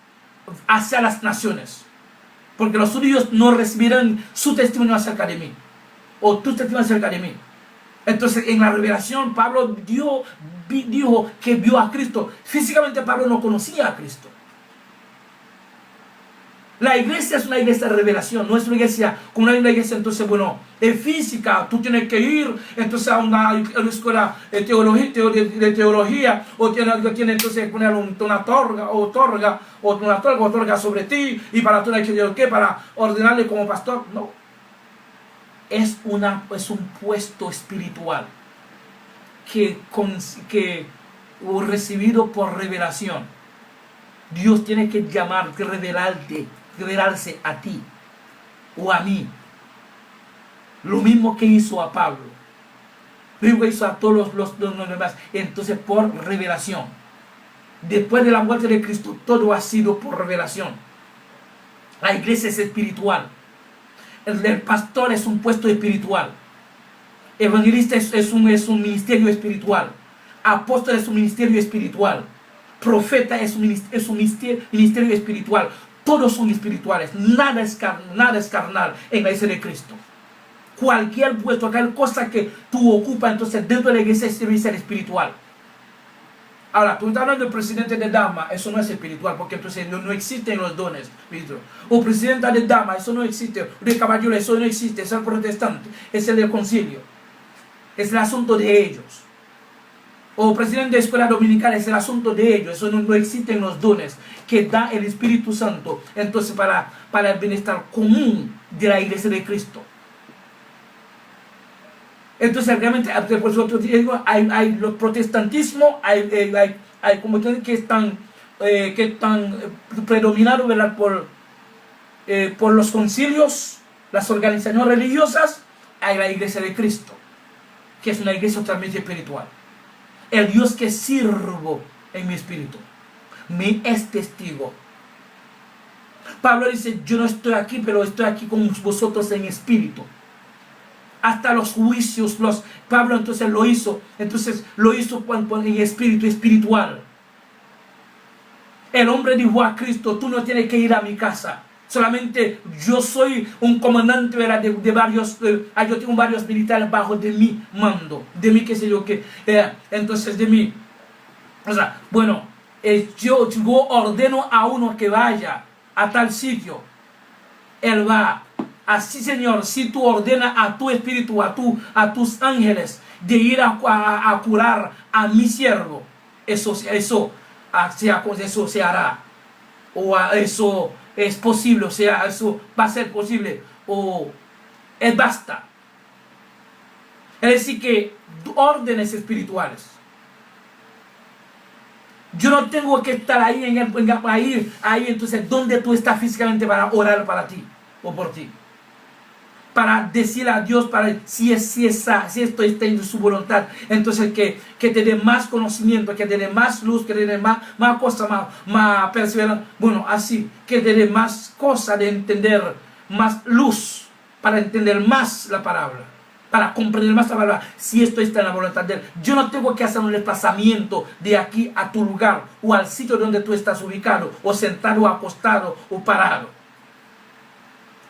hacia las naciones. Porque los judíos no recibirán su testimonio acerca de mí. O tu testimonio acerca de mí. Entonces en la revelación Pablo dijo que vio a Cristo. Físicamente Pablo no conocía a Cristo. La iglesia es una iglesia de revelación. No es una iglesia como una iglesia entonces, física. Tú tienes que ir entonces a una escuela de teología. O tiene entonces poner una otorga sobre ti. Y para tú para ordenarle como pastor. No. Es un puesto espiritual que recibido por revelación. Dios tiene que revelarse a ti o a mí. Lo mismo que hizo a Pablo. Lo mismo que hizo a todos los demás. Entonces por revelación. Después de la muerte de Cristo, todo ha sido por revelación. La iglesia es espiritual. El pastor es un puesto espiritual. Evangelista es un ministerio espiritual. Apóstol es un ministerio espiritual. Profeta es un ministerio espiritual. Todos son espirituales. Nada es carnal en la iglesia de Cristo. Cualquier puesto, cualquier cosa que tú ocupas, entonces dentro de la iglesia debe ser espiritual. Ahora, tú estás hablando del presidente de dama, eso no es espiritual, porque entonces no existen los dones, ministro. O presidenta de dama, eso no existe. O de caballero, eso no existe. Es el protestante, es el del concilio. Es el asunto de ellos. O presidente de escuela dominical, es el asunto de ellos. Eso no existen los dones que da el Espíritu Santo. Entonces, para el bienestar común de la iglesia de Cristo. Entonces, realmente, por eso digo, hay los protestantismo, hay como que están predominados, ¿verdad? Por los concilios, las organizaciones religiosas. Hay la iglesia de Cristo, que es una iglesia totalmente espiritual. El Dios que sirvo en mi espíritu me es testigo. Pablo dice, yo no estoy aquí, pero estoy aquí con vosotros en espíritu. Hasta los juicios, Pablo entonces lo hizo en espíritu espiritual. El hombre dijo a Cristo, tú no tienes que ir a mi casa. Solamente yo soy un comandante de varios, yo tengo varios militares bajo de mi mando, de mí, qué sé yo, entonces de mí. O sea, yo ordeno a uno que vaya a tal sitio. Él va, Así, Señor, si tú ordenas a tu espíritu, a tus ángeles, de ir a curar a mi siervo, eso se hará. O eso es posible, o sea, eso va a ser posible. O es basta. Es decir, que órdenes espirituales. Yo no tengo que estar ahí, entonces, donde tú estás físicamente para orar para ti o por ti. Para decirle a Dios, si esto está en su voluntad, entonces que te dé más conocimiento, que te dé más luz, que te dé más cosas, más perseverancia. Bueno, así, que te dé más cosas de entender, más luz, para entender más la palabra, para comprender más la palabra, si esto está en la voluntad de Él. Yo no tengo que hacer un desplazamiento de aquí a tu lugar, o al sitio donde tú estás ubicado, o sentado, o acostado, o parado.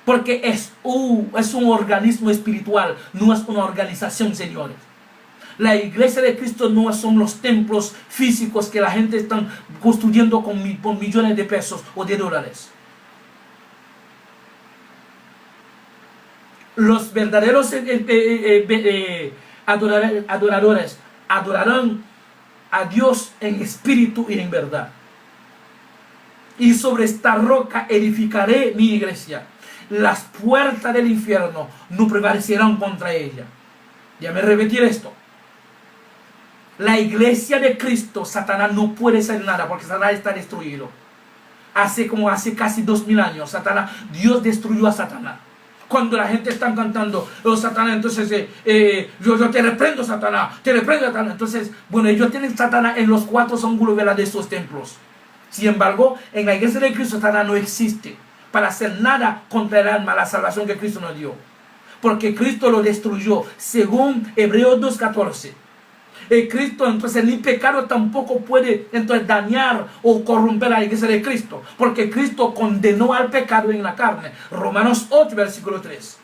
Porque es un organismo espiritual, no es una organización, señores. La iglesia de Cristo no son los templos físicos que la gente está construyendo por millones de pesos o de dólares. Los verdaderos adoradores adorarán a Dios en espíritu y en verdad. Y sobre esta roca edificaré mi iglesia. Las puertas del infierno no prevalecerán contra ella. Ya me repetir esto. La iglesia de Cristo, Satanás no puede hacer nada porque Satanás está destruido. Hace casi 2000 años, Dios destruyó a Satanás. Cuando la gente está cantando, oh Satanás, entonces yo te reprendo, Satanás, te reprendo, Satanás. Entonces, bueno, ellos tienen Satanás en los 4 ángulos de esos templos. Sin embargo, en la iglesia de Cristo, Satanás no existe para hacer nada contra el alma, la salvación que Cristo nos dio. Porque Cristo lo destruyó, según Hebreos 2:14. Cristo, entonces, ni pecado tampoco puede entonces dañar o corromper a la iglesia de Cristo. Porque Cristo condenó al pecado en la carne. Romanos 8, versículo 3.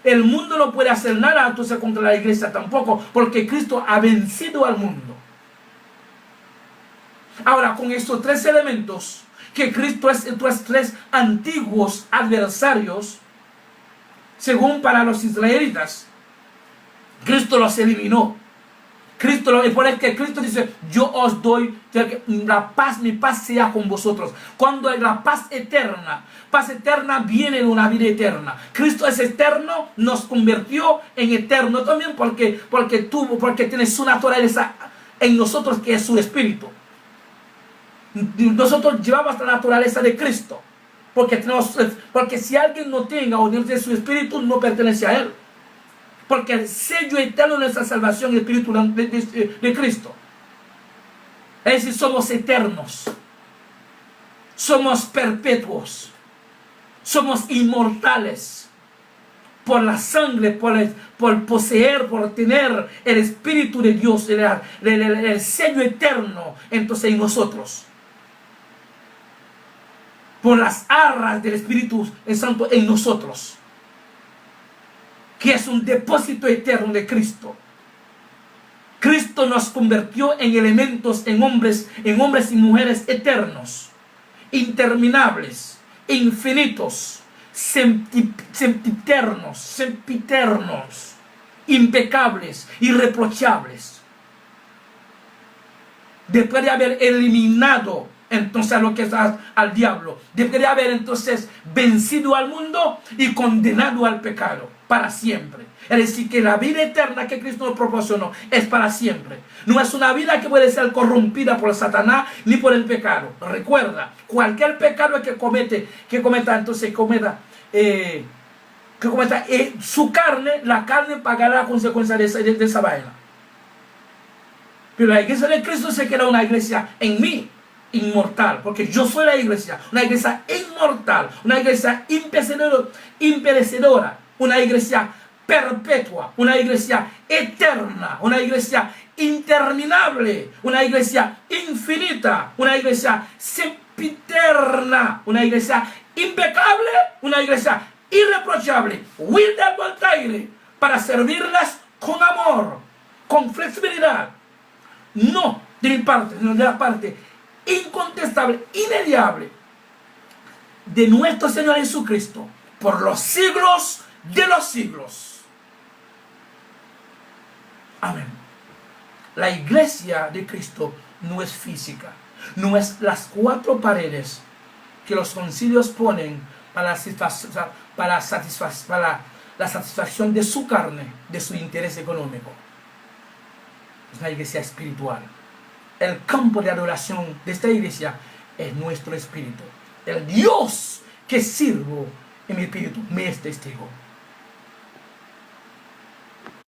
El mundo no puede hacer nada entonces contra la iglesia tampoco, porque Cristo ha vencido al mundo. Ahora, con estos 3 elementos, que Cristo es entonces 3 antiguos adversarios, según para los israelitas, Cristo los eliminó. Por eso que Cristo dice, yo os doy la paz, mi paz sea con vosotros. Cuando hay la paz eterna viene de una vida eterna. Cristo es eterno, nos convirtió en eterno también porque tiene su naturaleza en nosotros, que es su espíritu. Nosotros llevamos la naturaleza de Cristo, porque si alguien no tenga o no tiene su espíritu, no pertenece a Él. Porque el sello eterno de nuestra salvación es el espíritu de Cristo. Es decir, somos eternos, somos perpetuos, somos inmortales por la sangre, por poseer, por tener el espíritu de Dios, el sello eterno entonces en nosotros. Por las arras del Espíritu Santo en nosotros, que es un depósito eterno de Cristo. Cristo nos convirtió en elementos, en hombres y mujeres eternos, interminables, infinitos, sempiternos, impecables, irreprochables. Después de haber eliminado entonces a lo que es al diablo, debería haber entonces vencido al mundo y condenado al pecado para siempre. Es decir, que la vida eterna que Cristo nos proporcionó es para siempre. No es una vida que puede ser corrompida por Satanás ni por el pecado. Recuerda, cualquier pecado que cometa su carne, la carne pagará la consecuencia de esa vaina. Pero la iglesia de Cristo se queda una iglesia en mí, inmortal, porque yo soy la iglesia, una iglesia inmortal, una iglesia imperecedora, una iglesia perpetua, una iglesia eterna, una iglesia interminable, una iglesia infinita, una iglesia sempiterna, una iglesia impecable, una iglesia irreprochable, Wilder Voltaire, para servirlas con amor, con flexibilidad, no de mi parte, sino de la parte incontestable, inediable de nuestro Señor Jesucristo, por los siglos de los siglos. Amén. La iglesia de Cristo no es física, no es las cuatro paredes que los concilios ponen para la satisfacción de su carne, de su interés económico. Es una iglesia espiritual. El campo de adoración de esta iglesia es nuestro espíritu. El Dios que sirvo en mi espíritu me es testigo.